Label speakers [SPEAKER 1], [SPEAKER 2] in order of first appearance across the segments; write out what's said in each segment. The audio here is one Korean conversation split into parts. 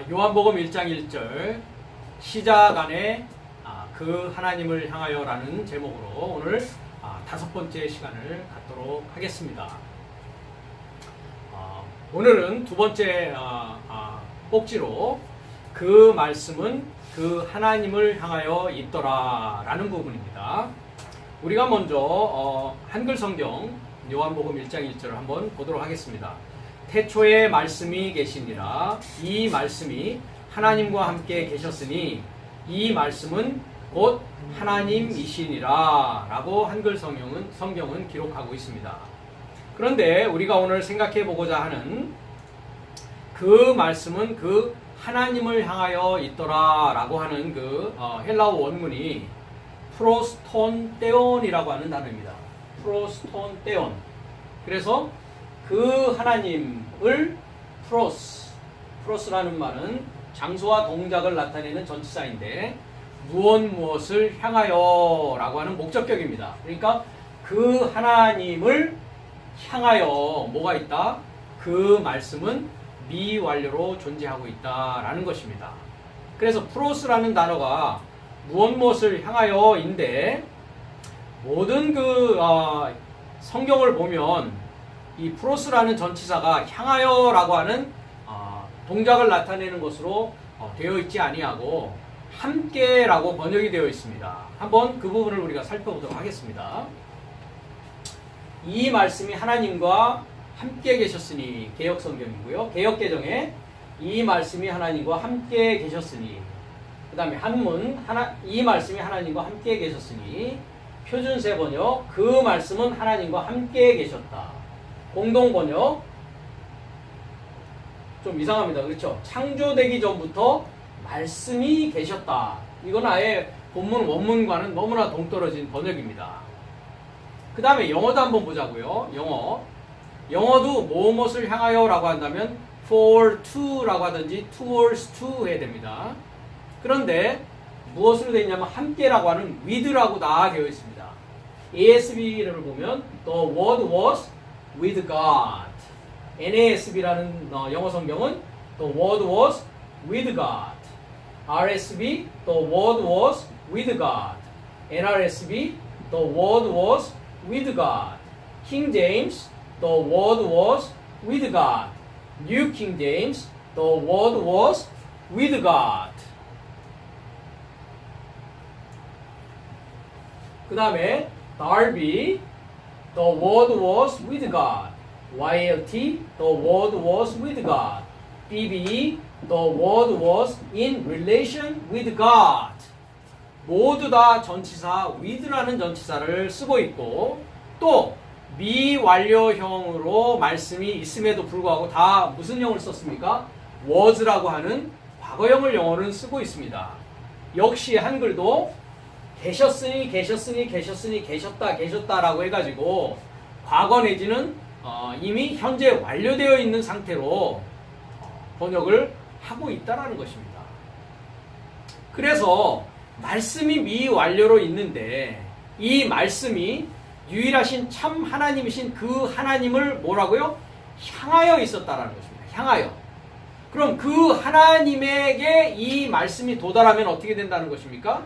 [SPEAKER 1] 요한복음 1장 1절 시작 안에 그 하나님을 향하여라는 제목으로 오늘 5번째 시간을 갖도록 하겠습니다. 오늘은 두 번째 꼭지로 그 말씀은 그 하나님을 향하여 있더라 라는 부분입니다. 우리가 먼저 한글 성경 요한복음 1장 1절을 한번 보도록 하겠습니다. 태초에 말씀이 계시니라. 이 말씀이 하나님과 함께 계셨으니 이 말씀은 곧 하나님이시니라 라고 한글 성경은 기록하고 있습니다. 그런데 우리가 오늘 생각해 보고자 하는 그 말씀은 그 하나님을 향하여 있더라 라고 하는 그 헬라어 원문이 프로스톤테온이라고 하는 단어입니다. 프로스톤테온. 그래서 그 하나님을 프로스라는 말은 장소와 동작을 나타내는 전치사인데 무엇을 향하여 라고 하는 목적격입니다. 그러니까 그 하나님을 향하여 뭐가 있다? 그 말씀은 미완료로 존재하고 있다라는 것입니다. 그래서 프로스라는 단어가 무엇을 향하여인데 모든 그 성경을 보면 이 프로스라는 전치사가 향하여라고 하는 동작을 나타내는 것으로 되어 있지 아니하고 함께라고 번역이 되어 있습니다. 한번 그 부분을 우리가 살펴보도록 하겠습니다. 이 말씀이 하나님과 함께 계셨으니 개역성경이고요. 개역개정에 이 말씀이 하나님과 함께 계셨으니 그 다음에 한문 이 말씀이 하나님과 함께 계셨으니 표준세 번역 그 말씀은 하나님과 함께 계셨다. 공동번역 좀 이상합니다. 그렇죠? 창조되기 전부터 말씀이 계셨다. 이건 아예 본문 원문과는 너무나 동떨어진 번역입니다. 그 다음에 영어도 한번 보자고요. 영어도 무엇을 향하여 라고 한다면 for to 라고 하든지 towards to 해야 됩니다. 그런데 무엇으로 되어 있냐면 함께라고 하는 with라고 다 되어 있습니다. ASB를 보면 the word was with God. NASB라는 영어 성경은 the word was with God. RSB the word was with God. NRSB the word was with God. King James the word was with God. New King James the word was with God. 그 다음에 Darby the word was with God. YLT the word was with God. BBE the word was in relation with God. 모두 다 전치사 with라는 전치사를 쓰고 있고 또 미완료형으로 말씀이 있음에도 불구하고 다 무슨 형을 썼습니까? was라고 하는 과거형을 영어는 쓰고 있습니다. 역시 한글도 계셨으니 계셨다라고 해가지고 과거 내지는 이미 현재 완료되어 있는 상태로 번역을 하고 있다라는 것입니다. 그래서 말씀이 미완료로 있는데 이 말씀이 유일하신 참 하나님이신 그 하나님을 뭐라고요? 향하여 있었다라는 것입니다. 향하여. 그럼 그 하나님에게 이 말씀이 도달하면 어떻게 된다는 것입니까?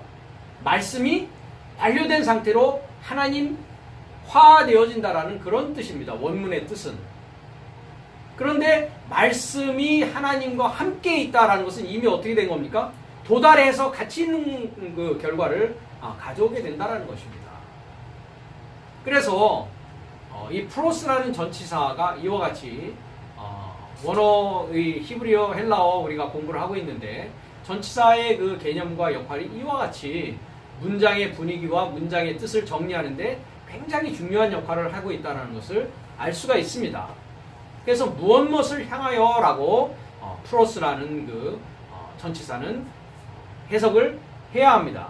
[SPEAKER 1] 말씀이 완료된 상태로 하나님화되어진다라는 그런 뜻입니다. 원문의 뜻은. 그런데 말씀이 하나님과 함께 있다라는 것은 이미 어떻게 된 겁니까? 도달해서 같이 있는 그 결과를 가져오게 된다라는 것입니다. 그래서 이 프로스라는 전치사가 이와 같이 원어의 히브리어, 헬라어 우리가 공부를 하고 있는데 전치사의 그 개념과 역할이 이와 같이 문장의 분위기와 문장의 뜻을 정리하는데 굉장히 중요한 역할을 하고 있다는 것을 알 수가 있습니다. 그래서 무엇을 향하여 라고 프로스라는 그 전치사는 해석을 해야 합니다.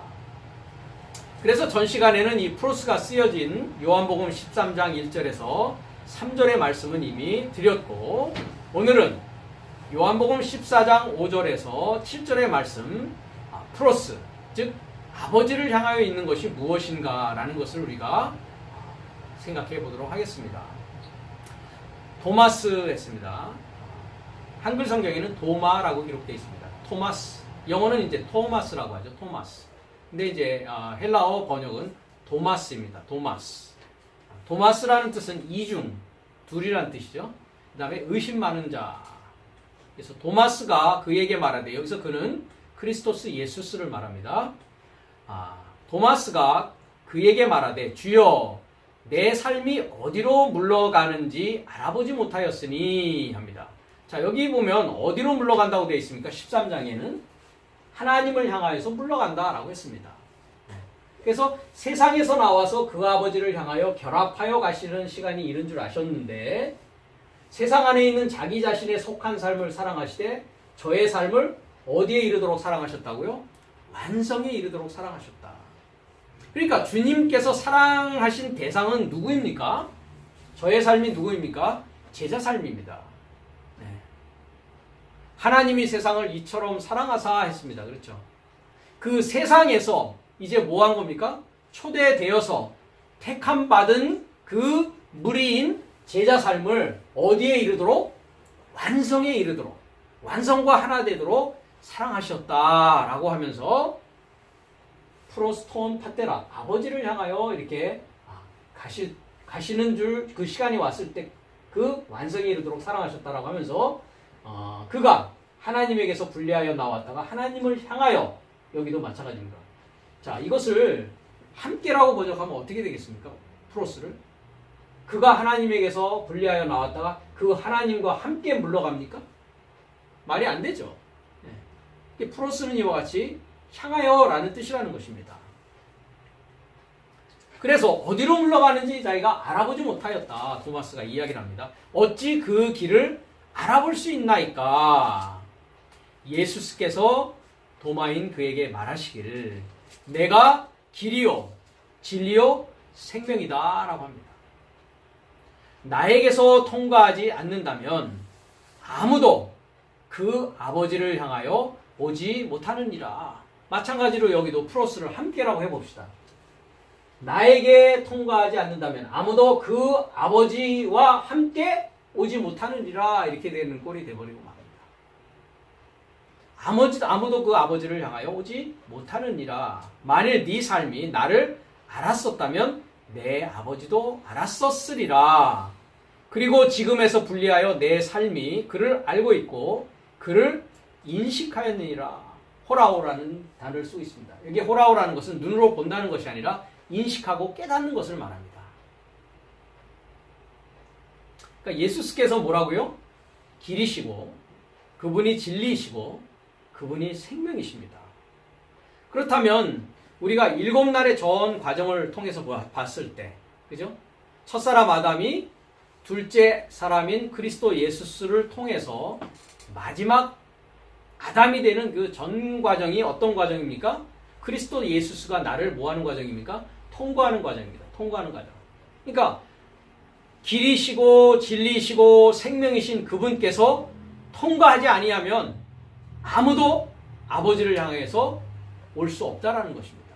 [SPEAKER 1] 그래서 전 시간에는 이 프로스가 쓰여진 요한복음 13장 1절에서 3절의 말씀은 이미 드렸고 오늘은 요한복음 14장 5절에서 7절의 말씀 프로스 즉 아버지를 향하여 있는 것이 무엇인가 라는 것을 우리가 생각해 보도록 하겠습니다. 도마스 했습니다. 한글 성경에는 도마라고 기록되어 있습니다. 토마스. 영어는 이제 토마스라고 하죠. 토마스. 근데 이제 헬라어 번역은 도마스입니다. 도마스. 도마스라는 뜻은 이중, 둘이라는 뜻이죠. 그 다음에 의심 많은 자. 그래서 도마스가 그에게 말하되, 여기서 그는 크리스토스 예수스를 말합니다. 도마스가 그에게 말하되, 주여 내 삶이 어디로 물러가는지 알아보지 못하였으니 합니다. 자, 여기 보면 어디로 물러간다고 되어 있습니까? 13장에는 하나님을 향하여서 물러간다라고 했습니다. 그래서 세상에서 나와서 그 아버지를 향하여 결합하여 가시는 시간이 이른 줄 아셨는데, 세상 안에 있는 자기 자신에 속한 삶을 사랑하시되 저의 삶을 어디에 이르도록 사랑하셨다고요? 완성에 이르도록 사랑하셨다. 그러니까 주님께서 사랑하신 대상은 누구입니까? 저의 삶이 누구입니까? 제자 삶입니다. 네. 하나님이 세상을 이처럼 사랑하사 했습니다. 그렇죠? 그 세상에서 이제 뭐 한 겁니까? 초대되어서 택함 받은 그 무리인 제자 삶을 어디에 이르도록? 완성에 이르도록, 완성과 하나 되도록 사랑하셨다라고 하면서 프로스톤 파테라, 아버지를 향하여 이렇게 가시는 줄, 그 시간이 왔을 때 그 완성에 이르도록 사랑하셨다라고 하면서 그가 하나님에게서 분리하여 나왔다가 하나님을 향하여, 여기도 마찬가지입니다. 자, 이것을 함께라고 번역하면 어떻게 되겠습니까? 프로스를 그가 하나님에게서 분리하여 나왔다가 그 하나님과 함께 물러갑니까? 말이 안 되죠. 네. 프로스는 이와 같이 향하여 라는 뜻이라는 것입니다. 그래서 어디로 물러가는지 자기가 알아보지 못하였다. 도마스가 이야기를 합니다. 어찌 그 길을 알아볼 수 있나이까? 예수께서 도마인 그에게 말하시기를 내가 길이요 진리요 생명이다 라고 합니다. 나에게서 통과하지 않는다면 아무도 그 아버지를 향하여 오지 못하느니라. 마찬가지로 여기도 프로스를 함께라고 해봅시다. 나에게 통과하지 않는다면 아무도 그 아버지와 함께 오지 못하느니라. 이렇게 되는 꼴이 되어버리고 말입니다. 아무도 그 아버지를 향하여 오지 못하느니라. 만일 네 삶이 나를 알았었다면 내 아버지도 알았었으리라. 그리고 지금에서 분리하여 내 삶이 그를 알고 있고 그를 인식하였느니라. 호라오라는 단어를 쓰고 있습니다. 여기 호라오라는 것은 눈으로 본다는 것이 아니라 인식하고 깨닫는 것을 말합니다. 그러니까 예수께서 뭐라고요? 길이시고 그분이 진리이시고 그분이 생명이십니다. 그렇다면 우리가 7날의 전 과정을 통해서 봤을 때, 그죠? 첫사람 아담이 둘째 사람인 그리스도 예수를 통해서 마지막 아담이 되는 그 전 과정이 어떤 과정입니까? 그리스도 예수가 나를 뭐 하는 과정입니까? 통과하는 과정입니다. 통과하는 과정. 그러니까 길이시고 진리시고 생명이신 그분께서 통과하지 아니하면 아무도 아버지를 향해서 올 수 없다라는 것입니다.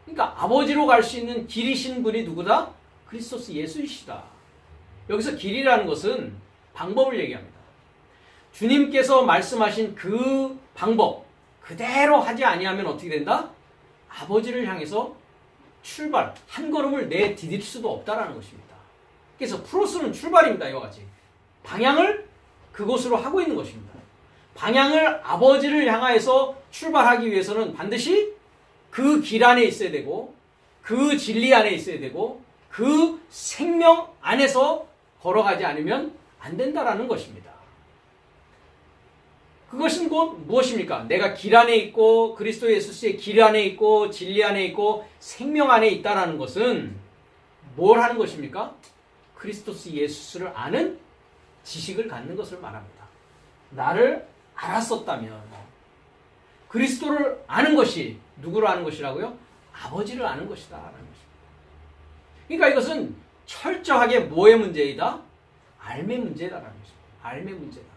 [SPEAKER 1] 그러니까 아버지로 갈 수 있는 길이신 분이 누구다? 그리스도스 예수이시다. 여기서 길이라는 것은 방법을 얘기합니다. 주님께서 말씀하신 그 방법 그대로 하지 아니하면 어떻게 된다? 아버지를 향해서 출발, 한 걸음을 내디딜 수도 없다라는 것입니다. 그래서 프로스는 출발입니다. 이와 같이 방향을 그곳으로 하고 있는 것입니다. 방향을 아버지를 향하여서 출발하기 위해서는 반드시 그 길 안에 있어야 되고 그 진리 안에 있어야 되고 그 생명 안에서 걸어가지 않으면 안 된다라는 것입니다. 그것은 곧 무엇입니까? 내가 길 안에 있고 그리스도 예수의 길 안에 있고 진리 안에 있고 생명 안에 있다라는 것은 뭘 하는 것입니까? 그리스도스 예수를 아는 지식을 갖는 것을 말합니다. 나를 알았었다면 그리스도를 아는 것이 누구를 아는 것이라고요? 아버지를 아는 것이다 라는 것입니다. 그러니까 이것은 철저하게 뭐의 문제이다? 알의 문제다라는 것입니다. 알의 문제다.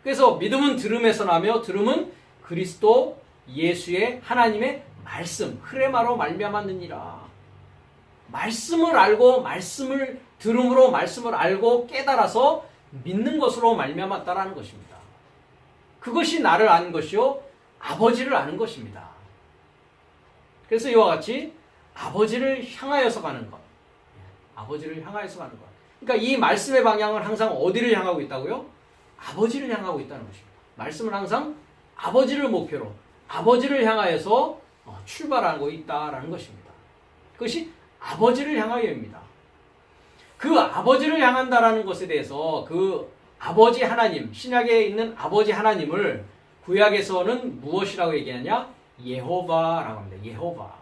[SPEAKER 1] 그래서 믿음은 들음에서 나며 들음은 그리스도 예수의 하나님의 말씀 흐레마로 말미암았느니라. 말씀을 알고 말씀을 들음으로 말씀을 알고 깨달아서 믿는 것으로 말미암았다라는 것입니다. 그것이 나를 아는 것이요 아버지를 아는 것입니다. 그래서 이와 같이 아버지를 향하여서 가는 것. 아버지를 향하여서 가는 것. 그러니까 이 말씀의 방향은 항상 어디를 향하고 있다고요? 아버지를 향하고 있다는 것입니다. 말씀은 항상 아버지를 목표로 아버지를 향하여서 출발하고 있다라는 것입니다. 그것이 아버지를 향하여입니다. 그 아버지를 향한다라는 것에 대해서 그 아버지 하나님, 신약에 있는 아버지 하나님을 구약에서는 무엇이라고 얘기하냐? 예호바라고 합니다. 예호바.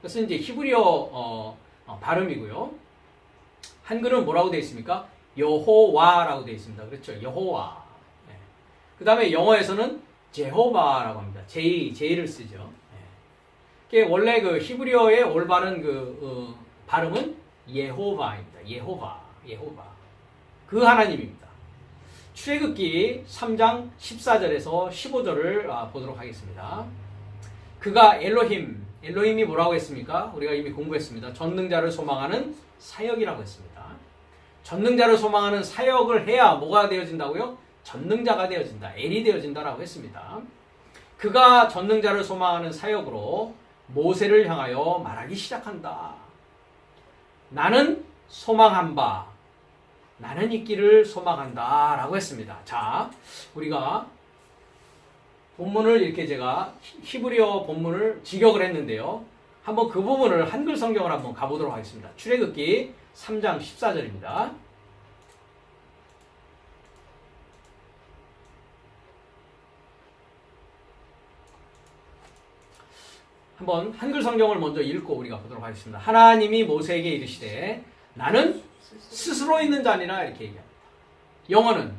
[SPEAKER 1] 그래서 이제 히브리어 발음이고요. 한글은 뭐라고 되어 있습니까? 여호와라고 되어 있습니다. 그렇죠? 여호와. 네. 그 다음에 영어에서는 제호바라고 합니다. 제이를 쓰죠. 네. 원래 그 히브리어의 올바른 발음은 예호바입니다. 예호바. 그 하나님입니다. 출애굽기 3장 14절에서 15절을 보도록 하겠습니다. 그가 엘로힘이 뭐라고 했습니까? 우리가 이미 공부했습니다. 전능자를 소망하는 사역이라고 했습니다. 전능자를 소망하는 사역을 해야 뭐가 되어진다고요? 전능자가 되어진다. 엘이 되어진다라고 했습니다. 그가 전능자를 소망하는 사역으로 모세를 향하여 말하기 시작한다. 나는 소망한 바, 나는 있기를 소망한다 라고 했습니다. 자, 우리가 본문을 이렇게 제가 히브리어 본문을 직역을 했는데요. 한번 그 부분을 한글 성경을 한번 가보도록 하겠습니다. 출애굽기 3장 14절입니다. 한번 한글 성경을 먼저 읽고 우리가 보도록 하겠습니다. 하나님이 모세에게 이르시되 나는 스스로 있는 자니라 이렇게 얘기합니다. 영어는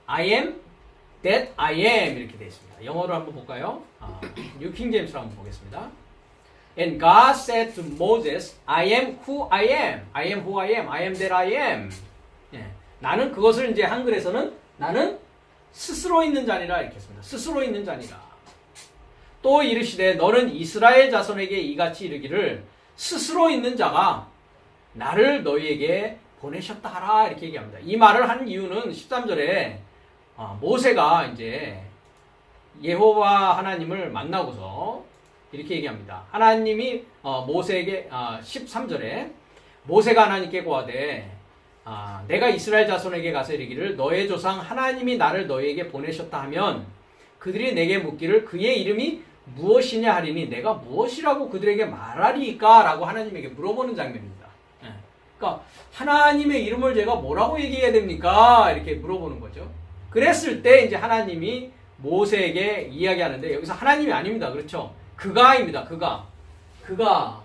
[SPEAKER 1] I am that I am 이렇게 되어 있습니다. 영어로 한번 볼까요? 뉴 킹 제임스로 한번 보겠습니다. And God said to Moses, I am who I am. I am who I am. I am that I am. 예, 나는 그것을 이제 한글에서는 나는 스스로 있는 자니라 이렇게 했습니다. 스스로 있는 자니라. 또 이르시되 너는 이스라엘 자손에게 이같이 이르기를 스스로 있는 자가 나를 너희에게 보내셨다 하라 이렇게 얘기합니다. 이 말을 한 이유는 13절에 모세가 이제 예호와 하나님을 만나고서 이렇게 얘기합니다. 하나님이 모세에게 13절에 모세가 하나님께 고하되 내가 이스라엘 자손에게 가서 이르기를 너의 조상 하나님이 나를 너희에게 보내셨다 하면 그들이 내게 묻기를 그의 이름이 무엇이냐 하리니 내가 무엇이라고 그들에게 말하리까? 라고 하나님에게 물어보는 장면입니다. 그러니까 하나님의 이름을 제가 뭐라고 얘기해야 됩니까? 이렇게 물어보는 거죠. 그랬을 때 이제 하나님이 모세에게 이야기하는데 여기서 하나님이 아닙니다. 그렇죠? 그가입니다. 그가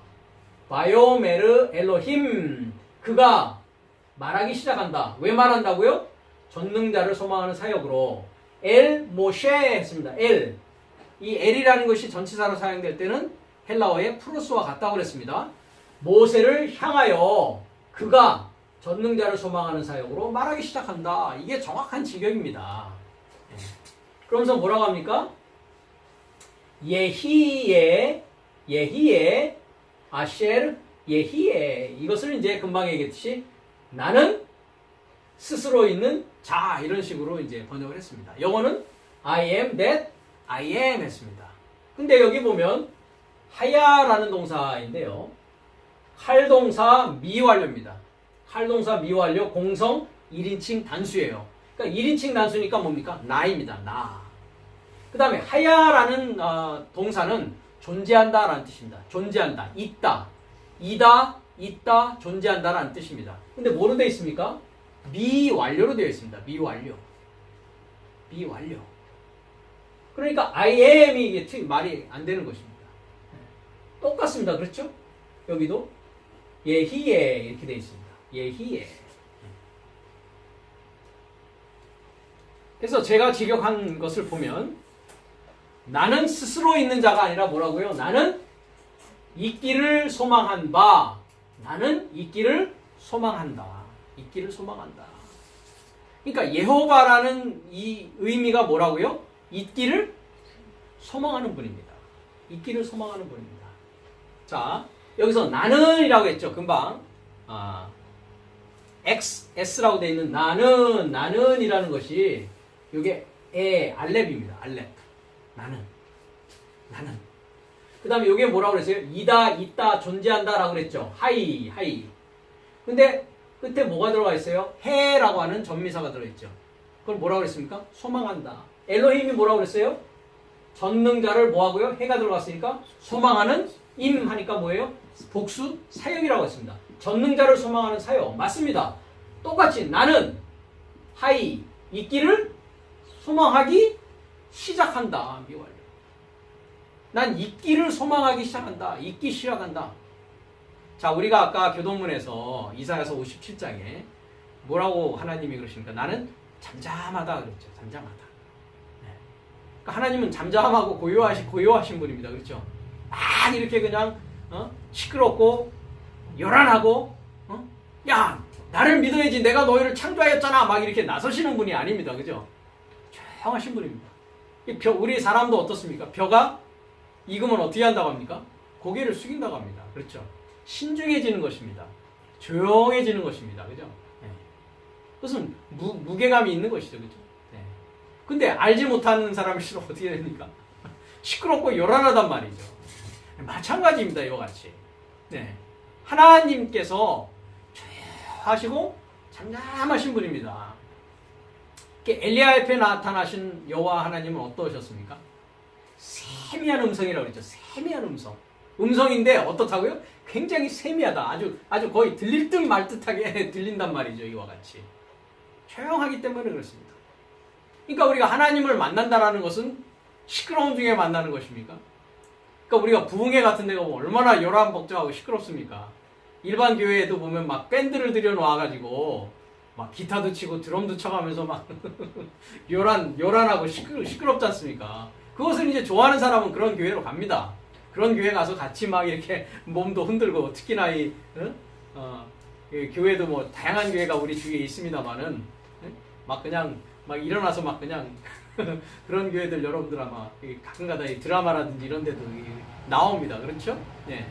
[SPEAKER 1] 바요메르 엘로힘 그가 말하기 시작한다. 왜 말한다고요? 전능자를 소망하는 사역으로 엘 모셰 했습니다. 이 엘이라는 것이 전치사로 사용될 때는 헬라어의 프로스와 같다고 그랬습니다. 모세를 향하여 그가 전능자를 소망하는 사역으로 말하기 시작한다. 이게 정확한 직역입니다. 그러면서 뭐라고 합니까? 예히에 아쉘 예히에 이것을 이제 금방 얘기했듯이 나는 스스로 있는 자 이런 식으로 이제 번역을 했습니다. 영어는 I am that I am 했습니다. 근데 여기 보면 하야라는 동사인데요. 칼동사 미완료입니다. 칼동사 미완료 공성 1인칭 단수예요. 그러니까 1인칭 단수니까 뭡니까? 나입니다. 나. 그 다음에 하야라는 동사는 존재한다라는 뜻입니다. 존재한다. 있다. 있다, 존재한다라는 뜻입니다. 근데 뭐로 되어 있습니까? 미완료로 되어 있습니다. 미완료. 그러니까 I am이 이게 말이 안 되는 것입니다. 똑같습니다. 그렇죠? 여기도 예히에 이렇게 되어 있습니다. 예히에. 그래서 제가 직역한 것을 보면 나는 스스로 있는 자가 아니라 뭐라고요? 나는 있기를 소망한 바. 나는 있기를 소망한다. 있기를 소망한다. 그러니까 예호바라는 이 의미가 뭐라고요? 있기를 소망하는 분입니다. 있기를 소망하는 분입니다. 자, 여기서 나는이라고 했죠. 금방. XS라고 되어 있는 나는이라는 것이 이게 알렙입니다. 알렙. 나는. 그 다음에 이게 뭐라고 그랬어요? 이다, 있다, 존재한다 라고 그랬죠. 하이. 근데 끝에 뭐가 들어가 있어요? 해라고 하는 전미사가 들어있죠. 그걸 뭐라고 그랬습니까? 소망한다. 엘로힘이 뭐라고 그랬어요? 전능자를 뭐하고요? 해가 들어갔으니까 소망하는 임 하니까 뭐예요? 복수 사역이라고 했습니다. 전능자를 소망하는 사역. 맞습니다. 똑같이 나는 하이 있기를 소망하기 시작한다. 미완료. 난 있기를 소망하기 시작한다. 있기 시작한다. 자, 우리가 아까 교동문에서 이사야서 57장에 뭐라고 하나님이 그러십니까? 나는 잠잠하다 그랬죠. 잠잠하다. 네. 그러니까 하나님은 잠잠하고 고요하신 분입니다. 그렇죠? 막 이렇게 그냥 시끄럽고 요란하고 야 나를 믿어야지 내가 너희를 창조하였잖아 막 이렇게 나서시는 분이 아닙니다. 그죠? 조용하신 분입니다. 우리 사람도 어떻습니까? 벼가 익으면 어떻게 한다고 합니까? 고개를 숙인다고 합니다. 그렇죠? 신중해지는 것입니다. 조용해지는 것입니다. 그죠? 네. 그것은 무게감이 있는 것이죠. 그죠? 네. 근데 알지 못하는 사람일수록 어떻게 됩니까? 시끄럽고 요란하단 말이죠. 마찬가지입니다. 이와 같이. 네. 하나님께서 조용하시고 잠잠하신 분입니다. 엘리야 앞에 나타나신 여호와 하나님은 어떠셨습니까? 세미한 음성이라고 그랬죠. 세미한 음성. 음성인데 어떻다고요? 굉장히 세미하다. 아주 거의 들릴 듯 말 듯하게 들린단 말이죠. 이와 같이. 조용하기 때문에 그렇습니다. 그러니까 우리가 하나님을 만난다라는 것은 시끄러움 중에 만나는 것입니까? 그러니까 우리가 부흥회 같은 데 가면 얼마나 요란벅적하고 시끄럽습니까? 일반 교회에도 보면 막 밴드를 들여놓아가지고 막 기타도 치고 드럼도 쳐가면서 막 요란하고 시끄럽지 않습니까? 그것을 이제 좋아하는 사람은 그런 교회로 갑니다. 그런 교회 가서 같이 막 이렇게 몸도 흔들고 특히나 이 교회도 뭐 다양한 교회가 우리 주위에 있습니다만은 막 그냥 막 일어나서 막 그냥 그런 교회들 여러분들 아마 가끔가다 이 드라마라든지 이런 데도 나옵니다. 그렇죠? 네.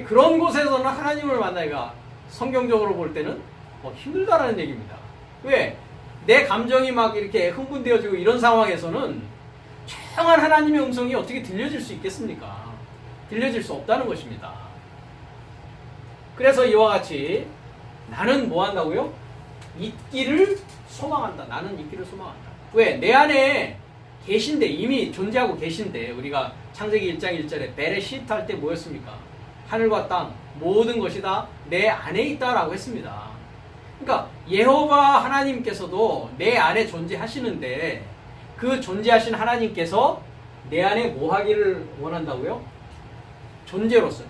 [SPEAKER 1] 그런 곳에서는 하나님을 만나기가 성경적으로 볼 때는 힘들다라는 얘기입니다. 왜? 내 감정이 막 이렇게 흥분되어지고 이런 상황에서는 조용한 하나님의 음성이 어떻게 들려질 수 있겠습니까? 들려질 수 없다는 것입니다. 그래서 이와 같이 나는 뭐 한다고요? 있기를 소망한다. 나는 있기를 소망한다. 왜? 내 안에 계신데 이미 존재하고 계신데 우리가 창세기 1장 1절에 베레시트 할 때 뭐였습니까? 하늘과 땅 모든 것이 다 내 안에 있다라고 했습니다. 그러니까 여호와 하나님께서도 내 안에 존재하시는데 그 존재하신 하나님께서 내 안에 뭐 하기를 원한다고요? 존재로서,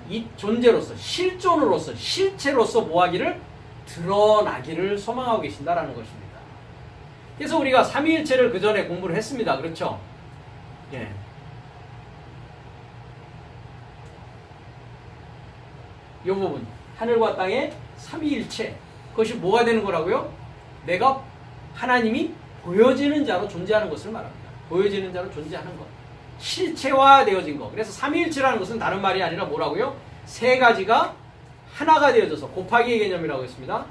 [SPEAKER 1] 실존으로서, 실체로서 뭐 하기를 드러나기를 소망하고 계신다라는 것입니다. 그래서 우리가 삼위일체를 그 전에 공부를 했습니다. 그렇죠? 예. 이 부분, 하늘과 땅의 삼위일체, 그것이 뭐가 되는 거라고요? 내가 하나님이 보여지는 자로 존재하는 것을 말합니다. 보여지는 자로 존재하는 것. 실체화되어진 것. 그래서 삼위일체라는 것은 다른 말이 아니라 뭐라고요? 세 가지가 하나가 되어져서 곱하기의 개념이라고 했습니다.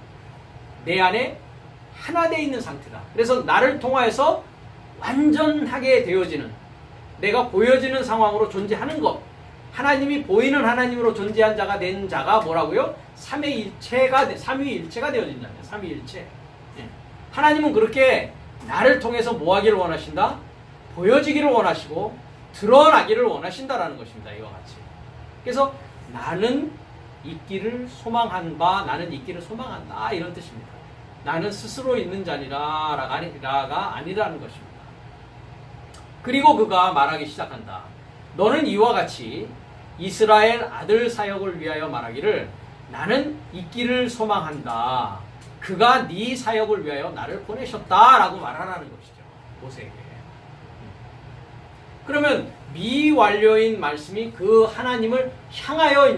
[SPEAKER 1] 내 안에 하나 되어 있는 상태다. 그래서 나를 통하여서 완전하게 되어지는, 내가 보여지는 상황으로 존재하는 것. 하나님이 보이는 하나님으로 존재한 자가 된 자가 뭐라고요? 삼위일체가 되어진 자예요. 삼위일체. 예. 하나님은 그렇게 나를 통해서 뭐 하기를 원하신다? 보여지기를 원하시고 드러나기를 원하신다라는 것입니다. 이와 같이. 그래서 나는 있기를 소망한다. 나는 있기를 소망한다. 이런 뜻입니다. 나는 스스로 있는 자니라가 아니라는 것입니다. 그리고 그가 말하기 시작한다. 너는 이와 같이 이스라엘 아들 사역을 위하여 말하기를 나는 있기를 소망한다. 그가 네 사역을 위하여 나를 보내셨다라고 말하라는 것이죠. 모세에게. 그러면 미완료인 말씀이 그 하나님을 향하여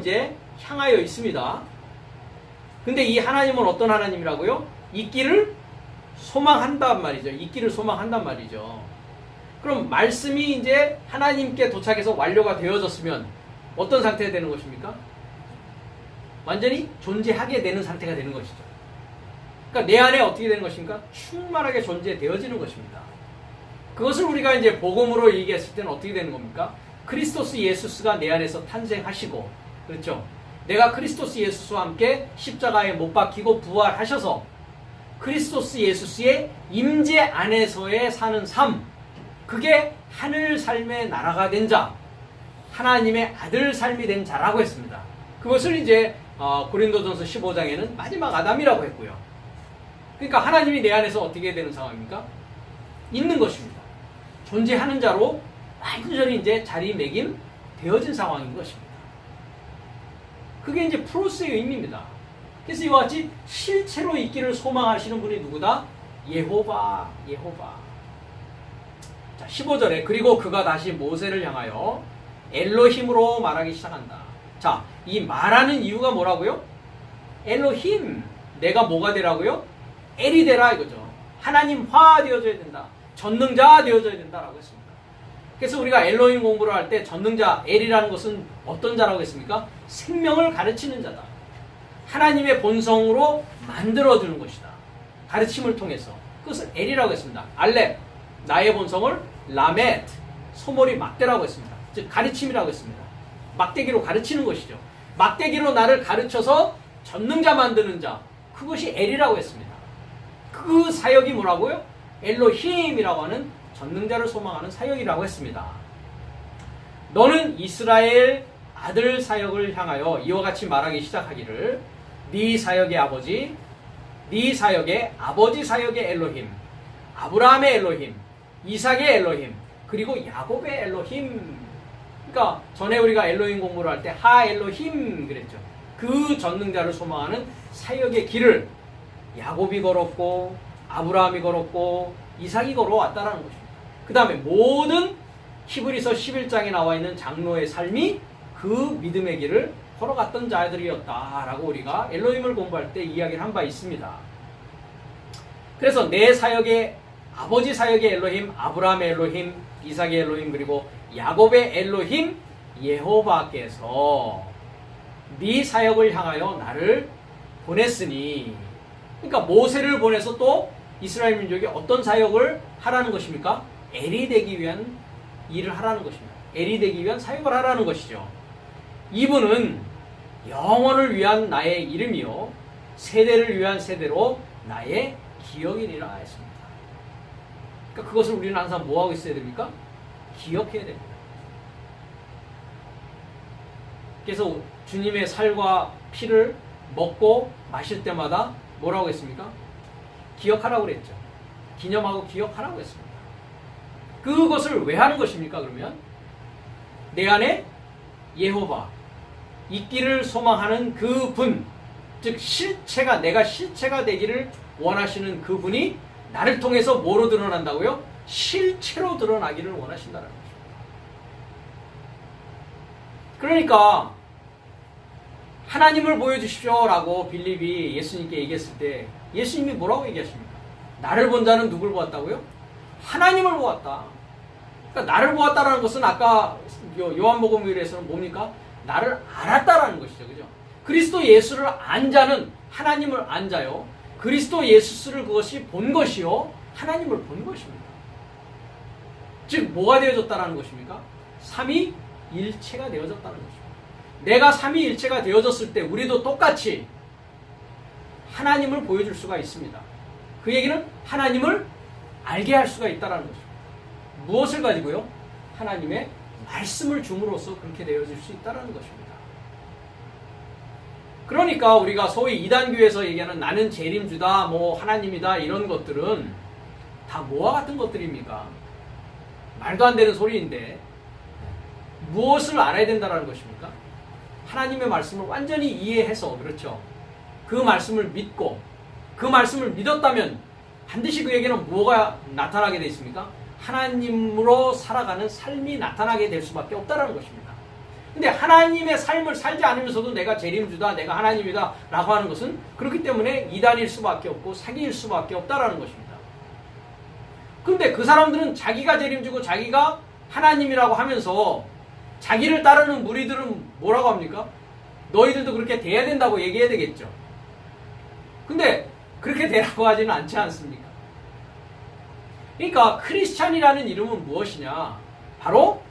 [SPEAKER 1] 있습니다. 근데 이 하나님은 어떤 하나님이라고요? 있기를 소망한단 말이죠. 있기를 소망한단 말이죠. 그럼 말씀이 이제 하나님께 도착해서 완료가 되어졌으면 어떤 상태가 되는 것입니까? 완전히 존재하게 되는 상태가 되는 것이죠. 그러니까 내 안에 어떻게 되는 것인가? 충만하게 존재되어지는 것입니다. 그것을 우리가 이제 복음으로 얘기했을 때는 어떻게 되는 겁니까? 크리스토스 예수스가 내 안에서 탄생하시고, 그렇죠? 내가 크리스토스 예수스와 함께 십자가에 못 박히고 부활하셔서 크리스토스 예수스의 임재 안에서의 사는 삶, 그게 하늘 삶의 나라가 된 자, 하나님의 아들 삶이 된 자라고 했습니다. 그것을 이제 고린도전서 15장에는 마지막 아담이라고 했고요. 그러니까 하나님이 내 안에서 어떻게 되는 상황입니까? 있는 것입니다. 존재하는 자로 완전히 이제 자리매김 되어진 상황인 것입니다. 그게 이제 프로스의 의미입니다. 그래서 이와 같이 실체로 있기를 소망하시는 분이 누구다? 예호바. 자, 15절에 그리고 그가 다시 모세를 향하여 엘로힘으로 말하기 시작한다. 자, 이 말하는 이유가 뭐라고요? 엘로힘. 내가 뭐가 되라고요? 엘이 되라 이거죠. 하나님화 되어져야 된다. 전능자 되어져야 된다라고 했습니다. 그래서 우리가 엘로힘 공부를 할 때 전능자 엘이라는 것은 어떤 자라고 했습니까? 생명을 가르치는 자다. 하나님의 본성으로 만들어주는 것이다. 가르침을 통해서. 그것을 엘이라고 했습니다. 알렙, 나의 본성을 라멧, 소머리 막대라고 했습니다. 즉 가르침이라고 했습니다. 막대기로 가르치는 것이죠. 막대기로 나를 가르쳐서 전능자 만드는 자, 그것이 엘이라고 했습니다. 그 사역이 뭐라고요? 엘로힘이라고 하는 전능자를 소망하는 사역이라고 했습니다. 너는 이스라엘 아들 사역을 향하여 이와 같이 말하기 시작하기를 네 사역의 아버지, 네 사역의 아버지 사역의 엘로힘, 아브라함의 엘로힘, 이삭의 엘로힘, 그리고 야곱의 엘로힘. 그러니까 전에 우리가 엘로힘 공부를 할 때 하 엘로힘 그랬죠. 그 전능자를 소망하는 사역의 길을 야곱이 걸었고 아브라함이 걸었고 이삭이 걸어왔다라는 것입니다. 그 다음에 모든 히브리서 11장에 나와 있는 장로의 삶이 그 믿음의 길을 걸어갔던 자들이었다라고 우리가 엘로힘을 공부할 때 이야기를 한 바 있습니다. 그래서 내 사역의 아버지 사역의 엘로힘, 아브라함의 엘로힘, 이삭의 엘로힘, 그리고 야곱의 엘로힘 예호바께서 네 사역을 향하여 나를 보냈으니, 그러니까 모세를 보내서 또 이스라엘 민족이 어떤 사역을 하라는 것입니까? 엘이 되기 위한 일을 하라는 것입니다. 엘이 되기 위한 사역을 하라는 것이죠. 이분은 영원을 위한 나의 이름이요 세대를 위한 세대로 나의 기억이니라 했습니다. 그러니까 그것을 우리는 항상 뭐하고 있어야 됩니까? 기억해야 됩니다. 그래서 주님의 살과 피를 먹고 마실 때마다 뭐라고 했습니까? 기억하라고 그랬죠. 기념하고 기억하라고 했습니다. 그것을 왜 하는 것입니까? 그러면 내 안에 예호바 있기를 소망하는 그분, 즉 실체가, 내가 실체가 되기를 원하시는 그분이 나를 통해서 뭐로 드러난다고요? 실체로 드러나기를 원하신다는 것입니다. 그러니까 하나님을 보여주십시오 라고 빌립이 예수님께 얘기했을 때 예수님이 뭐라고 얘기하십니까? 나를 본 자는 누굴 보았다고요? 하나님을 보았다. 그러니까 나를 보았다라는 것은 아까 요한복음에서는 뭡니까? 나를 알았다라는 것이죠. 그죠? 그리스도 예수를 안 자는 하나님을 안 자요. 그리스도 예수를 그것이 본 것이요. 하나님을 본 것입니다. 즉 뭐가 되어졌다라는 것입니까? 삼위일체가 되어졌다는 것입니다. 내가 삼위일체가 되어졌을 때 우리도 똑같이 하나님을 보여줄 수가 있습니다. 그 얘기는 하나님을 알게 할 수가 있다는 것입니다. 무엇을 가지고요? 하나님의 말씀을 줌으로써 그렇게 되어질 수 있다는 것입니다. 그러니까 우리가 소위 이단교에서 얘기하는 나는 재림주다, 뭐 하나님이다 이런 것들은 다 뭐와 같은 것들입니까? 말도 안 되는 소리인데 무엇을 알아야 된다는 것입니까? 하나님의 말씀을 완전히 이해해서, 그렇죠? 그 말씀을 믿고 그 말씀을 믿었다면 반드시 그에게는 뭐가 나타나게 되어 있습니까? 하나님으로 살아가는 삶이 나타나게 될 수밖에 없다는 것입니다. 근데 하나님의 삶을 살지 않으면서도 내가 재림주다, 내가 하나님이다 라고 하는 것은 그렇기 때문에 이단일 수밖에 없고 사기일 수밖에 없다는 것입니다. 근데 그 사람들은 자기가 재림주고 자기가 하나님이라고 하면서 자기를 따르는 무리들은 뭐라고 합니까? 너희들도 그렇게 돼야 된다고 얘기해야 되겠죠. 근데 그렇게 되라고 하지는 않지 않습니까? 그러니까 크리스찬이라는 이름은 무엇이냐? 바로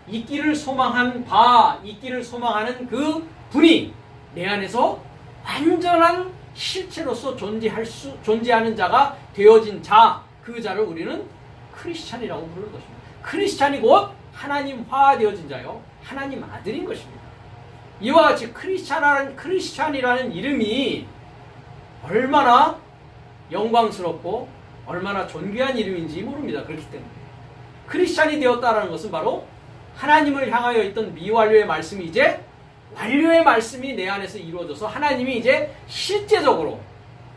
[SPEAKER 1] 있기를 소망한 바, 있기를 소망하는 그 분이 내 안에서 완전한 실체로서 존재하는 자가 되어진 자, 그 자를 우리는 크리스찬이라고 부르는 것입니다. 크리스찬이 곧 하나님화 되어진 자요, 하나님 아들인 것입니다. 이와 같이 크리스찬이라는 이름이 얼마나 영광스럽고 얼마나 존귀한 이름인지 모릅니다. 그렇기 때문에 크리스찬이 되었다는 것은 바로 하나님을 향하여 있던 미완료의 말씀이 이제 완료의 말씀이 내 안에서 이루어져서 하나님이 이제 실제적으로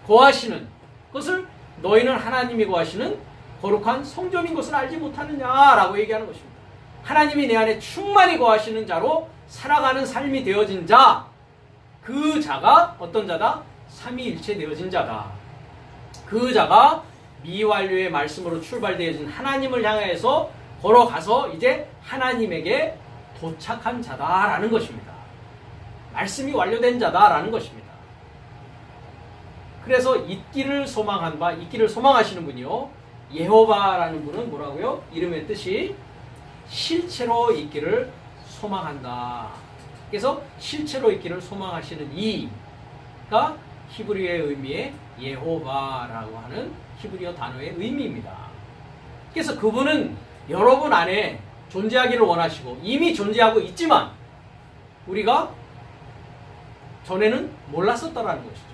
[SPEAKER 1] 거하시는 것을, 너희는 하나님이 거하시는 거룩한 성전인 것을 알지 못하느냐라고 얘기하는 것입니다. 하나님이 내 안에 충만히 거하시는 자로 살아가는 삶이 되어진 자, 그 자가 어떤 자다? 삼위일체 되어진 자다. 그 자가 미완료의 말씀으로 출발되어진 하나님을 향해서 걸어가서 이제 하나님에게 도착한 자다라는 것입니다. 말씀이 완료된 자다라는 것입니다. 그래서 있기를 소망한 바, 있기를 소망하시는 분이요, 예호바라는 분은 뭐라고요? 이름의 뜻이 실체로 있기를 소망한다. 그래서 실체로 있기를 소망하시는 이가 히브리어의 의미의 예호바라고 하는 히브리어 단어의 의미입니다. 그래서 그분은 여러분 안에 존재하기를 원하시고 이미 존재하고 있지만 우리가 전에는 몰랐었다라는 것이죠.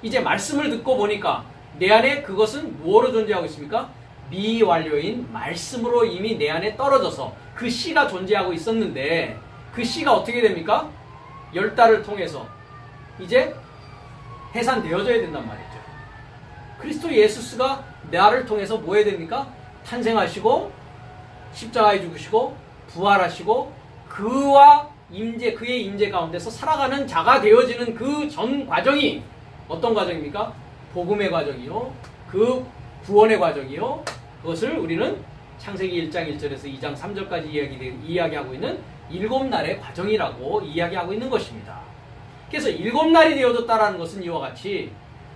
[SPEAKER 1] 이제 말씀을 듣고 보니까 내 안에 그것은 무엇으로 존재하고 있습니까? 미완료인 말씀으로 이미 내 안에 떨어져서 그 씨가 존재하고 있었는데, 그 씨가 어떻게 됩니까? 열달을 통해서 이제 해산되어져야 된단 말이죠. 그리스도 예수스가 나를 통해서 뭐 해야 됩니까? 탄생하시고 십자가에 죽으시고 부활하시고 그의 임재 가운데서 살아가는 자가 되어지는 그 전 과정이 어떤 과정입니까? 복음의 과정이요, 그 구원의 과정이요, 그것을 우리는 창세기 1장 1절에서 2장 3절까지 이야기하고 있는 7날의 과정이라고 이야기하고 있는 것입니다. 그래서 7날이 되어졌다는 것은 이와 같이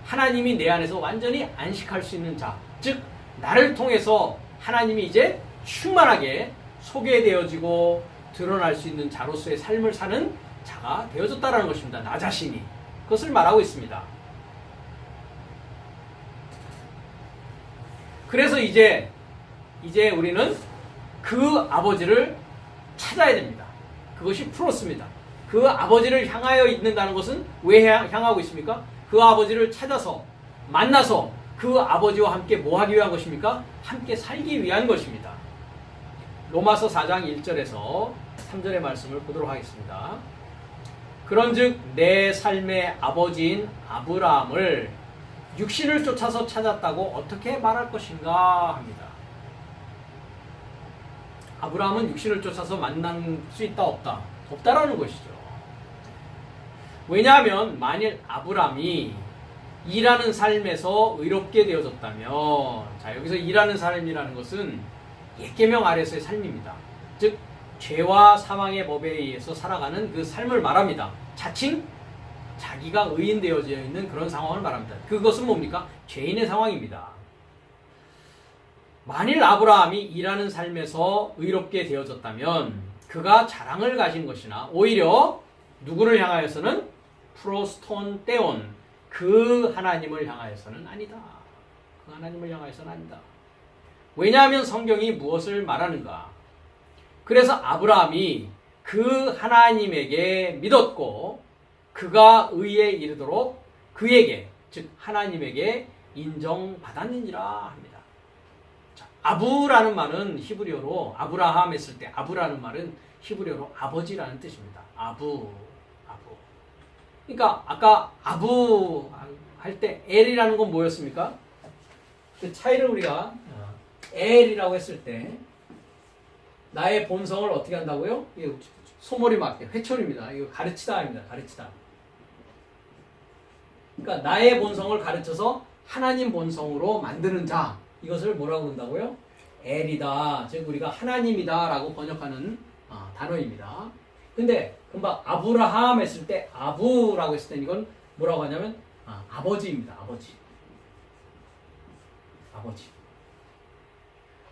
[SPEAKER 1] 하나님이 내 안에서 완전히 안식할 수 있는 자, 즉 나를 통해서 하나님이 이제 충만하게 소개되어지고 드러날 수 있는 자로서의 삶을 사는 자가 되어졌다는 것입니다. 나 자신이. 그것을 말하고 있습니다. 그래서 이제 우리는 그 아버지를 찾아야 됩니다. 그것이 프로스입니다. 그 아버지를 향하여 있는다는 것은 왜 향하고 있습니까? 그 아버지를 찾아서 만나서 그 아버지와 함께 뭐 하기 위한 것입니까? 함께 살기 위한 것입니다. 로마서 4장 1절에서 3절의 말씀을 보도록 하겠습니다. 그런즉 내 삶의 아버지인 아브라함을 육신을 쫓아서 찾았다고 어떻게 말할 것인가 합니다. 아브라함은 육신을 쫓아서 만날 수 있다 없다? 없다라는 것이죠. 왜냐하면 만일 아브라함이 일하는 삶에서 의롭게 되어졌다면, 자 여기서 일하는 삶이라는 것은 옛계명 아래서의 삶입니다. 즉 죄와 사망의 법에 의해서 살아가는 그 삶을 말합니다. 자칭 자기가 의인 되어져 있는 그런 상황을 말합니다. 그것은 뭡니까? 죄인의 상황입니다. 만일 아브라함이 일하는 삶에서 의롭게 되어졌다면 그가 자랑을 가진 것이나 오히려 누구를 향하여서는 프로스톤 떼온 그 하나님을 향하여서는 아니다. 그 하나님을 향하여서는 아니다. 왜냐하면 성경이 무엇을 말하는가? 그래서 아브라함이 그 하나님에게 믿었고 그가 의에 이르도록 그에게, 즉 하나님에게 인정받았느니라 합니다. 자, 아부라는 말은 히브리어로 아브라함 했을 때 아부라는 말은 히브리어로 아버지라는 뜻입니다. 아부. 그러니까 아까 아부 할 때 엘이라는 건 뭐였습니까? 그 차이를 우리가 엘이라고 했을 때 나의 본성을 어떻게 한다고요? 소머리 맞게 회초리입니다. 이거 가르치다입니다. 가르치다. 그러니까 나의 본성을 가르쳐서 하나님 본성으로 만드는 자, 이것을 뭐라고 한다고요? 엘이다. 즉 우리가 하나님이다 라고 번역하는 단어입니다. 근데 금방 아브라함 했을 때 아부라고 했을 때 이건 뭐라고 하냐면 아버지입니다. 아버지. 아버지.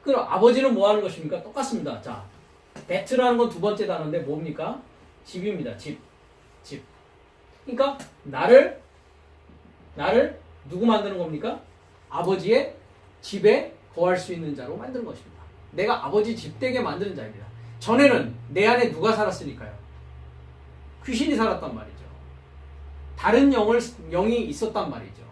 [SPEAKER 1] 그럼 아버지는 뭐 하는 것입니까? 똑같습니다. 자, 배트라는 건 두 번째 단어인데 뭡니까? 집입니다. 집. 그러니까 나를 누구 만드는 겁니까? 아버지의 집에 거할 수 있는 자로 만드는 것입니다. 내가 아버지 집 되게 만드는 자입니다. 전에는 내 안에 누가 살았으니까요? 귀신이 살았단 말이죠. 다른 영이 있었단 말이죠.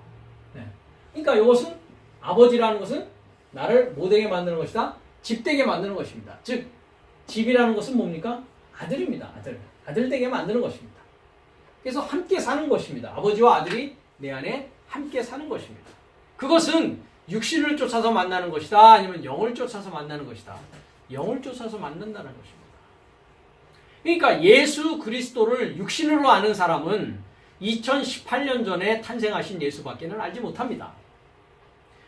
[SPEAKER 1] 네. 그러니까 이것은 아버지라는 것은 나를 뭐 되게 만드는 것이다? 집 되게 만드는 것입니다. 즉 집이라는 것은 뭡니까? 아들입니다. 아들 되게 만드는 것입니다. 그래서 함께 사는 것입니다. 아버지와 아들이 내 안에 함께 사는 것입니다. 그것은 육신을 쫓아서 만나는 것이다, 아니면 영을 쫓아서 만나는 것이다. 영을 쫓아서 만난다는 것입니다. 그러니까 예수 그리스도를 육신으로 아는 사람은 2018년 전에 탄생하신 예수밖에는 알지 못합니다.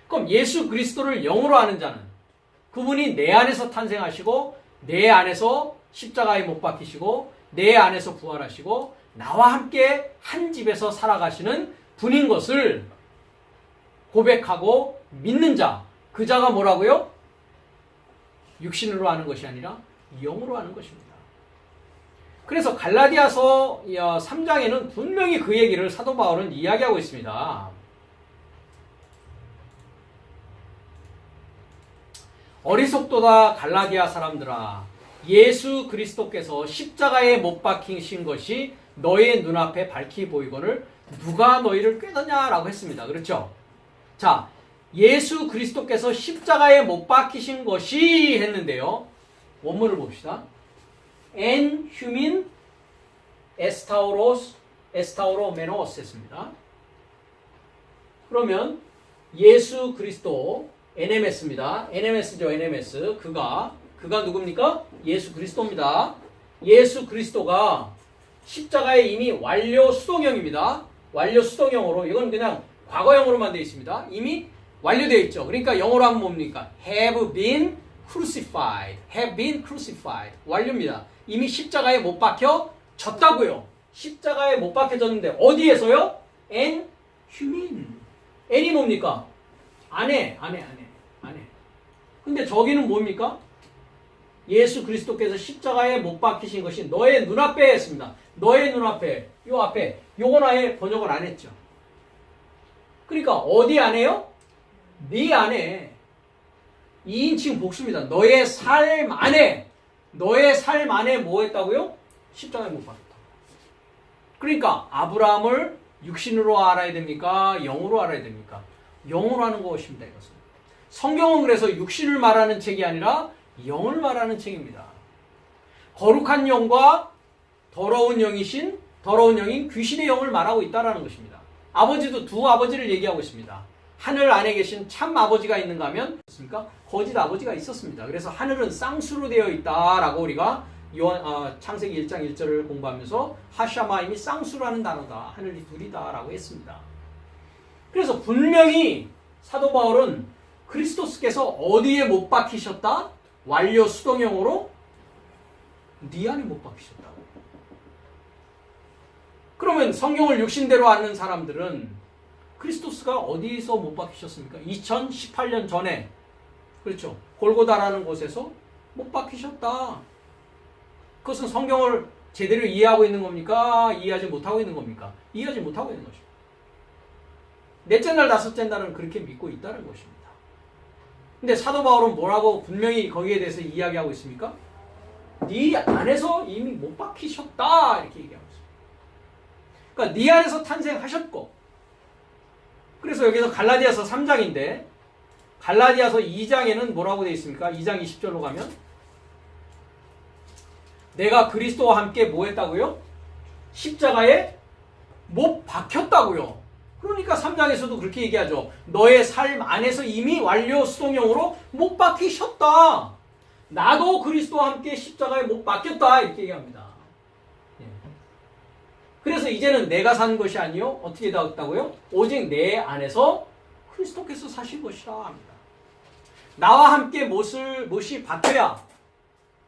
[SPEAKER 1] 그럼 예수 그리스도를 영으로 아는 자는 그분이 내 안에서 탄생하시고 내 안에서 십자가에 못 박히시고 내 안에서 부활하시고 나와 함께 한 집에서 살아가시는 분인 것을 고백하고 믿는 자, 그 자가 뭐라고요? 육신으로 아는 것이 아니라 영으로 아는 것입니다. 그래서 갈라디아서 3장에는 분명히 그 얘기를 사도 바울은 이야기하고 있습니다. 어리석도다 갈라디아 사람들아, 예수 그리스도께서 십자가에 못 박히신 것이 너의 눈앞에 밝히 보이거늘 누가 너희를 꾀더냐라고 했습니다. 그렇죠? 자, 예수 그리스도께서 십자가에 못 박히신 것이 했는데요. 원문을 봅시다. En humin estauromenos 했습니다. 그러면 예수 그리스도 NMS입니다. NMS죠, NMS. 그가 누굽니까? 예수 그리스도입니다. 예수 그리스도가 십자가에 이미 완료 수동형입니다. 완료 수동형으로, 이건 그냥 과거형으로만 되어 있습니다. 이미 완료되어 있죠. 그러니까 영어로 하면 뭡니까? have been crucified. have been crucified. 완료입니다. 이미 십자가에 못 박혀졌다고요. 십자가에 못 박혀졌는데 어디에서요? en humin. n이 뭡니까? 안에. 근데 저기는 뭡니까? 예수 그리스도께서 십자가에 못 박히신 것이 너의 눈앞에 했습니다. 너의 눈앞에, 요 앞에, 요건 아예 번역을 안 했죠. 그러니까 어디 안에요? 네 안에. 2인칭 복수입니다. 너의 삶 안에 뭐 했다고요? 십자가에 못 박혔다. 그러니까 아브라함을 육신으로 알아야 됩니까? 영으로 알아야 됩니까? 영으로 하는 것입니다. 이것은. 성경은 그래서 육신을 말하는 책이 아니라 영을 말하는 책입니다. 거룩한 영과 더러운 영인 귀신의 영을 말하고 있다는 것입니다. 아버지도 두 아버지를 얘기하고 있습니다. 하늘 안에 계신 참 아버지가 있는가 하면 거짓 아버지가 있었습니다. 그래서 하늘은 쌍수로 되어 있다라고 우리가 창세기 1장 1절을 공부하면서 하샤마임이 쌍수라는 단어다. 하늘이 둘이다라고 했습니다. 그래서 분명히 사도 바울은 그리스도스께서 어디에 못 박히셨다? 완료 수동형으로 네 안에 못 박히셨다고. 그러면 성경을 육신대로 아는 사람들은 그리스도스가 어디서 못 박히셨습니까? 2018년 전에, 그렇죠, 골고다라는 곳에서 못 박히셨다. 그것은 성경을 제대로 이해하고 있는 겁니까? 이해하지 못하고 있는 겁니까? 이해하지 못하고 있는 것입니다. 넷째 날 다섯째 날은 그렇게 믿고 있다는 것입니다. 근데 사도 바울은 뭐라고 분명히 거기에 대해서 이야기하고 있습니까? 네 안에서 이미 못 박히셨다, 이렇게 얘기하고 있습니다. 그러니까 네 안에서 탄생하셨고, 그래서 여기서 갈라디아서 3장인데 갈라디아서 2장에는 뭐라고 되어 있습니까? 2장 20절로 가면 내가 그리스도와 함께 뭐 했다고요? 십자가에 못 박혔다고요. 그러니까 3장에서도 그렇게 얘기하죠. 너의 삶 안에서 이미 완료 수동형으로 못 박히셨다. 나도 그리스도와 함께 십자가에 못 박혔다, 이렇게 얘기합니다. 그래서 이제는 내가 사는 것이 아니요, 어떻게 되었다고요? 오직 내 안에서 그리스도께서 사신 것이라 합니다. 나와 함께 못이 박혀야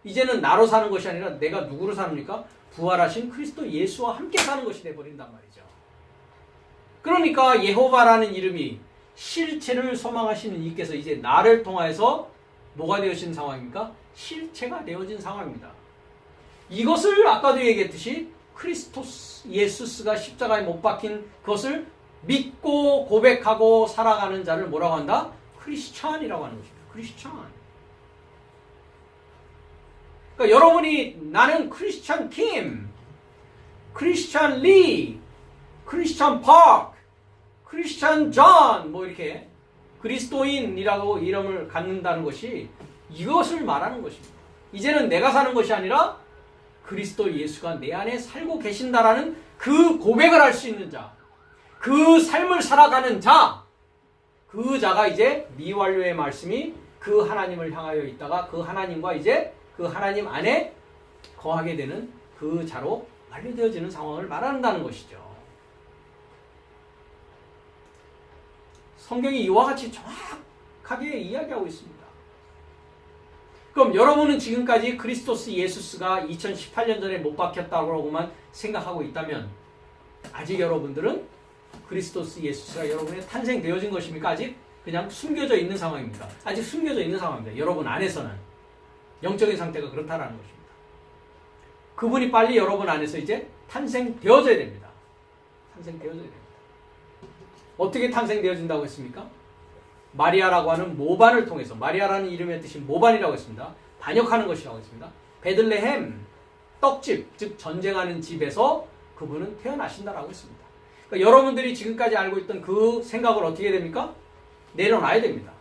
[SPEAKER 1] 이제는 나로 사는 것이 아니라 내가 누구로 사는니까? 부활하신 그리스도 예수와 함께 사는 것이 되어버린단 말이죠. 그러니까 예호바라는 이름이 실체를 소망하시는 이께서 이제 나를 통하여서 뭐가 되어진 상황입니까? 실체가 되어진 상황입니다. 이것을 아까도 얘기했듯이 크리스토스 예수스가 십자가에 못 박힌 그것을 믿고 고백하고 살아가는 자를 뭐라고 한다? 크리스찬이라고 하는 것입니다. 크리스찬. 그러니까 여러분이 나는 크리스찬 킴, 크리스찬 리, 크리스찬 파크, 크리스찬 존 뭐 이렇게 그리스도인이라고 이름을 갖는다는 것이 이것을 말하는 것입니다. 이제는 내가 사는 것이 아니라 그리스도 예수가 내 안에 살고 계신다라는 그 고백을 할 수 있는 자, 그 삶을 살아가는 자, 그 자가 이제 미완료의 말씀이 그 하나님을 향하여 있다가 그 하나님과 이제 그 하나님 안에 거하게 되는 그 자로 완료되어지는 상황을 말한다는 것이죠. 성경이 이와 같이 정확하게 이야기하고 있습니다. 그럼 여러분은 지금까지 크리스토스 예수스가 2018년 전에 못 박혔다고만 생각하고 있다면 아직 여러분들은 크리스토스 예수스가 여러분의 탄생되어진 것입니까? 아직 그냥 숨겨져 있는 상황입니다. 아직 숨겨져 있는 상황입니다. 여러분 안에서는 영적인 상태가 그렇다는 것입니다. 그분이 빨리 여러분 안에서 이제 탄생되어져야 됩니다. 탄생되어져야 됩니다. 어떻게 탄생되어진다고 했습니까? 마리아라고 하는 모반을 통해서, 마리아라는 이름의 뜻이 모반이라고 했습니다. 반역하는 것이라고 했습니다. 베들레헴 떡집, 즉 전쟁하는 집에서 그분은 태어나신다라고 했습니다. 그러니까 여러분들이 지금까지 알고 있던 그 생각을 어떻게 됩니까? 내려놔야 됩니다.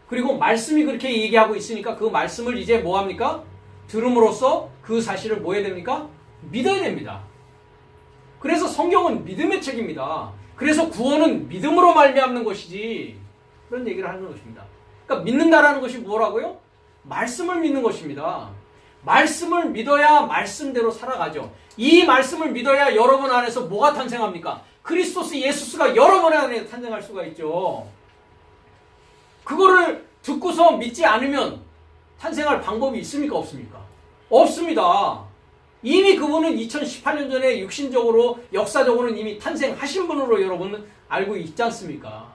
[SPEAKER 1] 그리고 말씀이 그렇게 얘기하고 있으니까 그 말씀을 이제 뭐합니까? 들음으로써 그 사실을 뭐 해야 됩니까? 믿어야 됩니다. 그래서 성경은 믿음의 책입니다. 그래서 구원은 믿음으로 말미암는 것이지, 그런 얘기를 하는 것입니다. 그러니까 믿는다라는 것이 뭐라고요? 말씀을 믿는 것입니다. 말씀을 믿어야 말씀대로 살아가죠. 이 말씀을 믿어야 여러분 안에서 뭐가 탄생합니까? 그리스도스 예수스가 여러분 안에 탄생할 수가 있죠. 그거를 듣고서 믿지 않으면 탄생할 방법이 있습니까? 없습니까? 없습니다. 이미 그분은 2018년 전에 육신적으로, 역사적으로는 이미 탄생하신 분으로 여러분은 알고 있지 않습니까?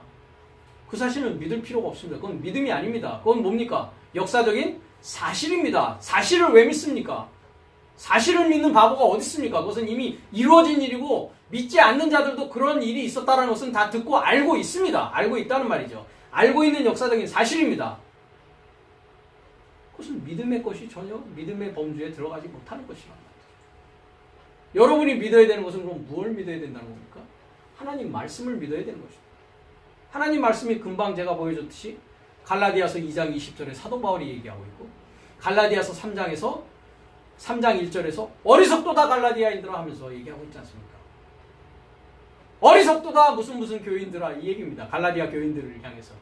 [SPEAKER 1] 그 사실은 믿을 필요가 없습니다. 그건 믿음이 아닙니다. 그건 뭡니까? 역사적인 사실입니다. 사실을 왜 믿습니까? 사실을 믿는 바보가 어디 있습니까? 그것은 이미 이루어진 일이고 믿지 않는 자들도 그런 일이 있었다는 것은 다 듣고 알고 있습니다. 알고 있다는 말이죠. 알고 있는 역사적인 사실입니다. 그것은 믿음의 것이 전혀 믿음의 범주에 들어가지 못하는 것이란 말이죠. 여러분이 믿어야 되는 것은 그럼 무엇을 믿어야 된다는 겁니까? 하나님 말씀을 믿어야 되는 것입니다. 하나님 말씀이 금방 제가 보여줬듯이 갈라디아서 2장 20절에 사도 바울이 얘기하고 있고, 갈라디아서 3장 1절에서 어리석도다 갈라디아인들아 하면서 얘기하고 있지 않습니까? 어리석도다 무슨 교인들아, 이 얘기입니다. 갈라디아 교인들을 향해서.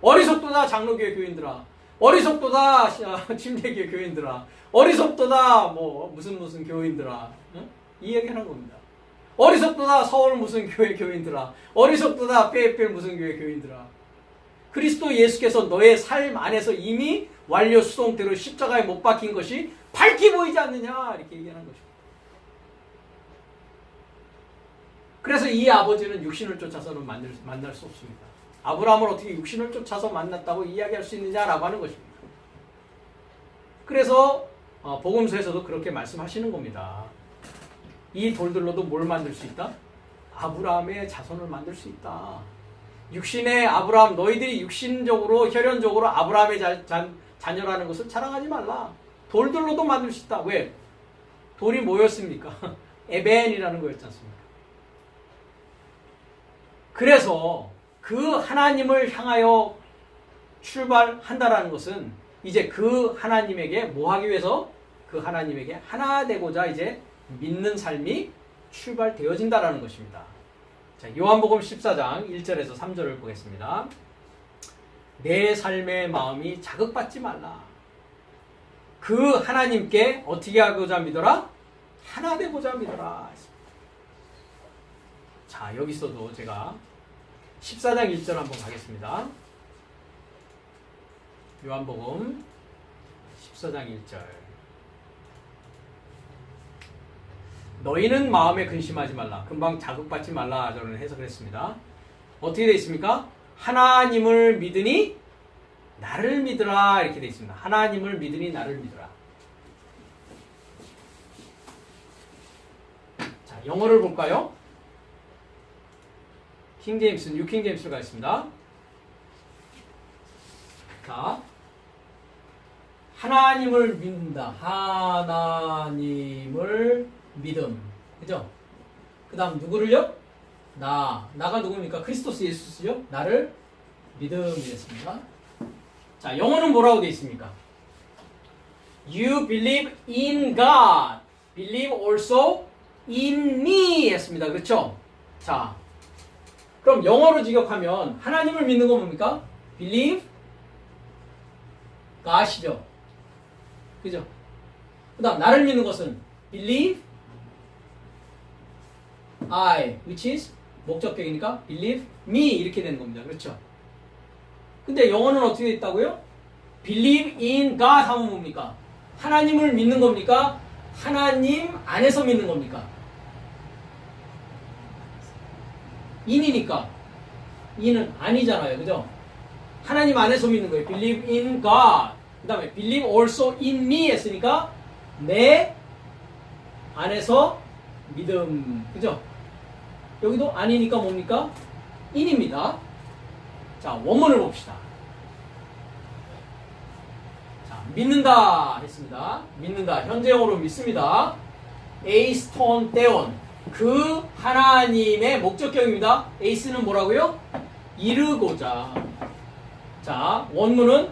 [SPEAKER 1] 어리석도다 장로교회 교인들아, 어리석도다 침례교회 교인들아, 어리석도다 뭐 무슨 교인들아, 이 얘기하는 겁니다. 어리석도다 서울 무슨 교회 교인들아, 어리석도다 페이필 무슨 교회 교인들아. 그리스도 예수께서 너의 삶 안에서 이미 완료 수동태로 십자가에 못 박힌 것이 밝히 보이지 않느냐, 이렇게 얘기하는 것입니다. 그래서 이 아버지는 육신을 쫓아서는 만날 수 없습니다. 아브라함을 어떻게 육신을 쫓아서 만났다고 이야기할 수 있느냐라고 하는 것입니다. 그래서 복음서에서도 그렇게 말씀하시는 겁니다. 이 돌들로도 뭘 만들 수 있다? 아브라함의 자손을 만들 수 있다. 육신의 아브라함, 너희들이 육신적으로 혈연적으로 아브라함의 자녀라는 것을 자랑하지 말라. 돌들로도 만들 수 있다. 왜? 돌이 뭐였습니까? 에벤이라는 거였지 않습니까? 그래서 그 하나님을 향하여 출발한다라는 것은 이제 그 하나님에게 뭐 하기 위해서? 그 하나님에게 하나 되고자 이제 믿는 삶이 출발되어진다라는 것입니다. 자, 요한복음 14장 1절에서 3절을 보겠습니다. 내 삶의 마음이 자극받지 말라. 그 하나님께 어떻게 하고자 믿어라? 하나 되고자 믿어라. 자, 여기서도 제가 14장 1절 한번 가겠습니다. 요한복음 14장 1절. 너희는 마음에 근심하지 말라. 금방 자극받지 말라. 저는 해석을 했습니다. 어떻게 되어 있습니까? 하나님을 믿으니 나를 믿으라 이렇게 되어 있습니다. 하나님을 믿으니 나를 믿으라. 자, 영어를 볼까요? 킹제임스, 뉴킹제임스로 가겠습니다. 자, 하나님을 믿는다. 하나님을 믿음. 그죠? 그 다음 누구를요? 나가 누굽니까? 크리스토스 예수스요? 나를 믿음이랬습니다. 자, 영어는 뭐라고 되어 있습니까? You believe in God. Believe also in me 했습니다. 그렇죠? 자, 그럼 영어로 직역하면 하나님을 믿는 건 뭡니까? Believe God이죠. 그죠? 그 다음 나를 믿는 것은 Believe I, which is 목적격이니까 believe me 이렇게 되는 겁니다. 그렇죠? 근데 영어는 어떻게 있다고요? believe in God 하면 뭡니까? 하나님을 믿는 겁니까? 하나님 안에서 믿는 겁니까? in이니까 in은 아니잖아요. 그죠? 하나님 안에서 믿는 거예요. believe in God. 그 다음에 believe also in me 했으니까 내 안에서 믿음. 그죠? 여기도 아니니까 뭡니까? in입니다. 자, 원문을 봅시다. 자, 믿는다 했습니다. 믿는다. 현재형으로 믿습니다. 에이스톤 떼온. 그 하나님의 목적격입니다. 에이스는 뭐라고요? 이르고자. 자, 원문은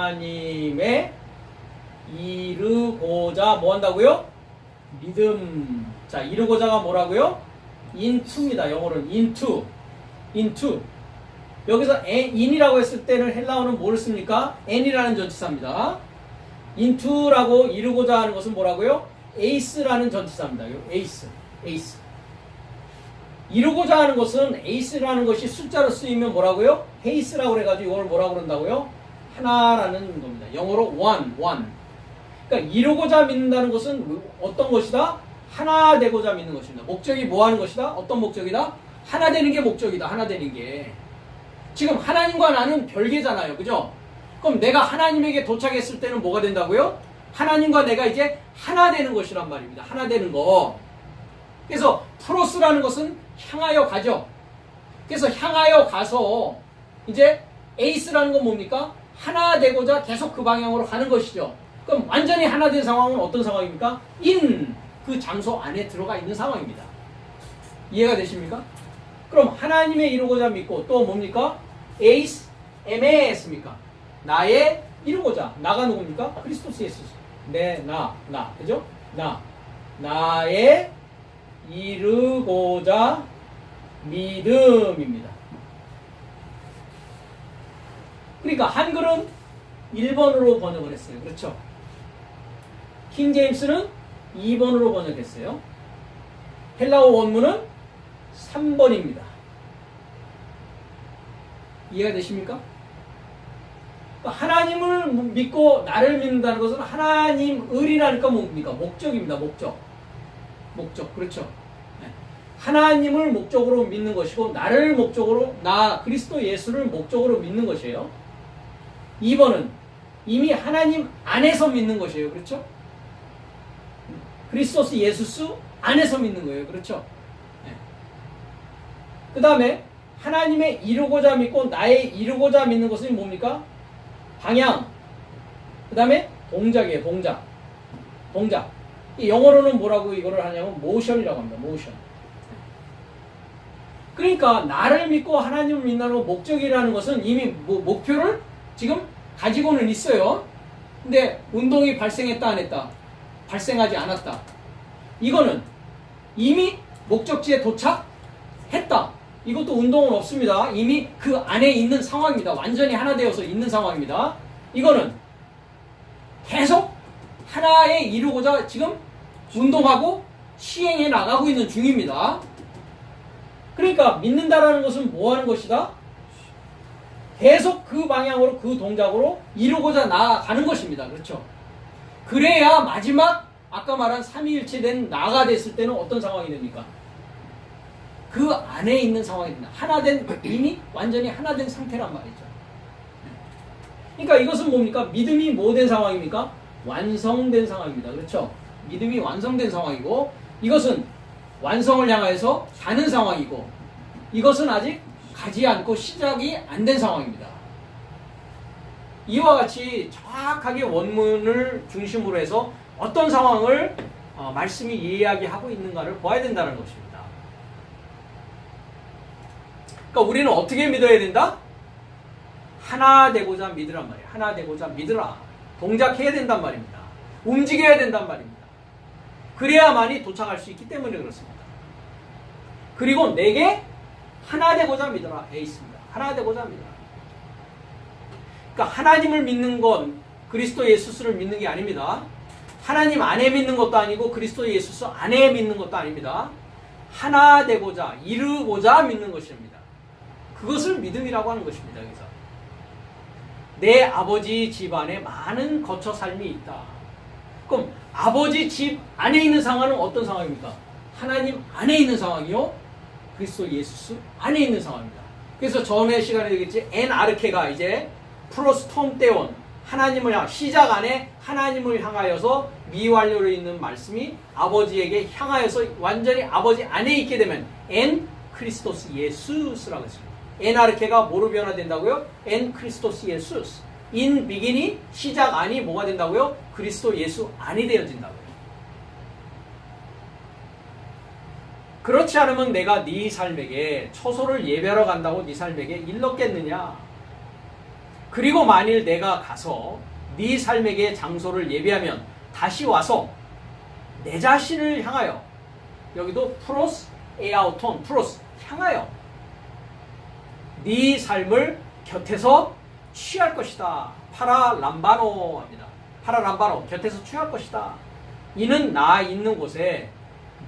[SPEAKER 1] 하나님의 이르고자 뭐 한다고요? 믿음. 자, 이르고자가 뭐라고요? into입니다. 영어로는 into. 여기서 in이라고 했을 때는 헬라어는 뭐를 씁니까? n이라는 전치사입니다. into라고 이르고자 하는 것은 뭐라고요? ace라는 전치사입니다. ace. 이루고자 하는 것은 ace라는 것이 숫자로 쓰이면 뭐라고요? haste라고 그래가지고 이걸 뭐라고 그런다고요? 하나라는 겁니다. 영어로 one. 그러니까 이루고자 믿는다는 것은 어떤 것이다? 하나 되고자 믿는 것입니다. 목적이 뭐 하는 것이다? 어떤 목적이다? 하나 되는 게 목적이다. 하나 되는 게. 지금 하나님과 나는 별개잖아요. 그죠? 그럼 내가 하나님에게 도착했을 때는 뭐가 된다고요? 하나님과 내가 이제 하나 되는 것이란 말입니다. 하나 되는 거. 그래서 프로스라는 것은 향하여 가죠. 그래서 향하여 가서 이제 에이스라는 건 뭡니까? 하나 되고자 계속 그 방향으로 가는 것이죠. 그럼 완전히 하나 된 상황은 어떤 상황입니까? 그 장소 안에 들어가 있는 상황입니다. 이해가 되십니까? 그럼 하나님의 이루고자 믿고 또 뭡니까? 에이스, 에메했습니까? 나의 이루고자. 나가 누굽니까? 크리스토스 예수. 나. 그죠? 나의 이루고자 믿음입니다. 그러니까 한글은 1번으로 번역을 했어요. 그렇죠? 킹제임스는 2번으로 번역했어요. 헬라어 원문은 3번입니다. 이해가 되십니까? 그러니까 하나님을 믿고 나를 믿는다는 것은 하나님을이라니까 뭡니까? 목적입니다. 목적. 그렇죠? 네. 하나님을 목적으로 믿는 것이고 나를 목적으로 그리스도 예수를 목적으로 믿는 것이에요. 2번은 이미 하나님 안에서 믿는 것이에요. 그렇죠? 크리스토스 예수스 안에서 믿는 거예요. 그렇죠? 네. 그 다음에 하나님의 이루고자 믿고 나의 이루고자 믿는 것은 뭡니까? 방향. 그 다음에 동작이에요. 동작. 이 영어로는 뭐라고 이거를 하냐면 motion이라고 합니다. motion. 그러니까 나를 믿고 하나님을 믿는 목적이라는 것은 이미 목표를 지금 가지고는 있어요. 근데 운동이 발생했다 안 했다? 발생하지 않았다. 이거는 이미 목적지에 도착했다. 이것도 운동은 없습니다. 이미 그 안에 있는 상황입니다. 완전히 하나 되어서 있는 상황입니다. 이거는 계속 하나에 이루고자 지금 운동하고 시행해 나가고 있는 중입니다. 그러니까 믿는다라는 것은 뭐 하는 것이다? 계속 그 방향으로 그 동작으로 이루고자 나아가는 것입니다. 그렇죠? 그래야 마지막 아까 말한 삼위일체 된 나가 됐을 때는 어떤 상황이 됩니까? 그 안에 있는 상황이 된다. 하나된, 이미 완전히 하나된 상태란 말이죠. 그러니까 이것은 뭡니까? 믿음이 뭐 된 상황입니까? 완성된 상황입니다. 그렇죠? 믿음이 완성된 상황이고, 이것은 완성을 향해서 가는 상황이고, 이것은 아직 가지 않고 시작이 안 된 상황입니다. 이와 같이 정확하게 원문을 중심으로 해서 어떤 상황을 말씀이 이야기하고 있는가를 보아야 된다는 것입니다. 그러니까 우리는 어떻게 믿어야 된다? 하나 되고자 믿으란 말이에요. 하나 되고자 믿으라. 동작해야 된단 말입니다. 움직여야 된단 말입니다. 그래야만이 도착할 수 있기 때문에 그렇습니다. 그리고 내게 하나 되고자 믿어라. 에 있습니다. 하나 되고자 믿어라. 그러니까 하나님을 믿는 건 그리스도 예수를 믿는 게 아닙니다. 하나님 안에 믿는 것도 아니고 그리스도 예수 안에 믿는 것도 아닙니다. 하나 되고자, 이루고자 믿는 것입니다. 그것을 믿음이라고 하는 것입니다. 여기서 내 아버지 집 안에 많은 거처 삶이 있다. 그럼 아버지 집 안에 있는 상황은 어떤 상황입니까? 하나님 안에 있는 상황이요, 그리스도 예수 안에 있는 상황입니다. 그래서 전에 시간에 얘기했지, 엔 아르케가 이제 프로스톰 때온 하나님을 향, 시작 안에 하나님을 향하여서 미완료로 있는 말씀이 아버지에게 향하여서 완전히 아버지 안에 있게 되면 엔 크리스토스 예수스라고 했습니다. 엔 아르케가 뭐로 변화된다고요? 엔 크리스토스 예수스. 인 비기니, 시작 안이 뭐가 된다고요? 그리스도 예수 안이 되어진다고요. 그렇지 않으면 내가 네 삶에게 처소를 예배하러 간다고 네 삶에게 일렀겠느냐? 그리고 만일 내가 가서 네 삶에게 장소를 예배하면 다시 와서 내 자신을 향하여, 여기도 프로스 에아우톤, 프로스 향하여 네 삶을 곁에서 취할 것이다. 파라람바노 합니다. 파라람바노, 곁에서 취할 것이다. 이는 나 있는 곳에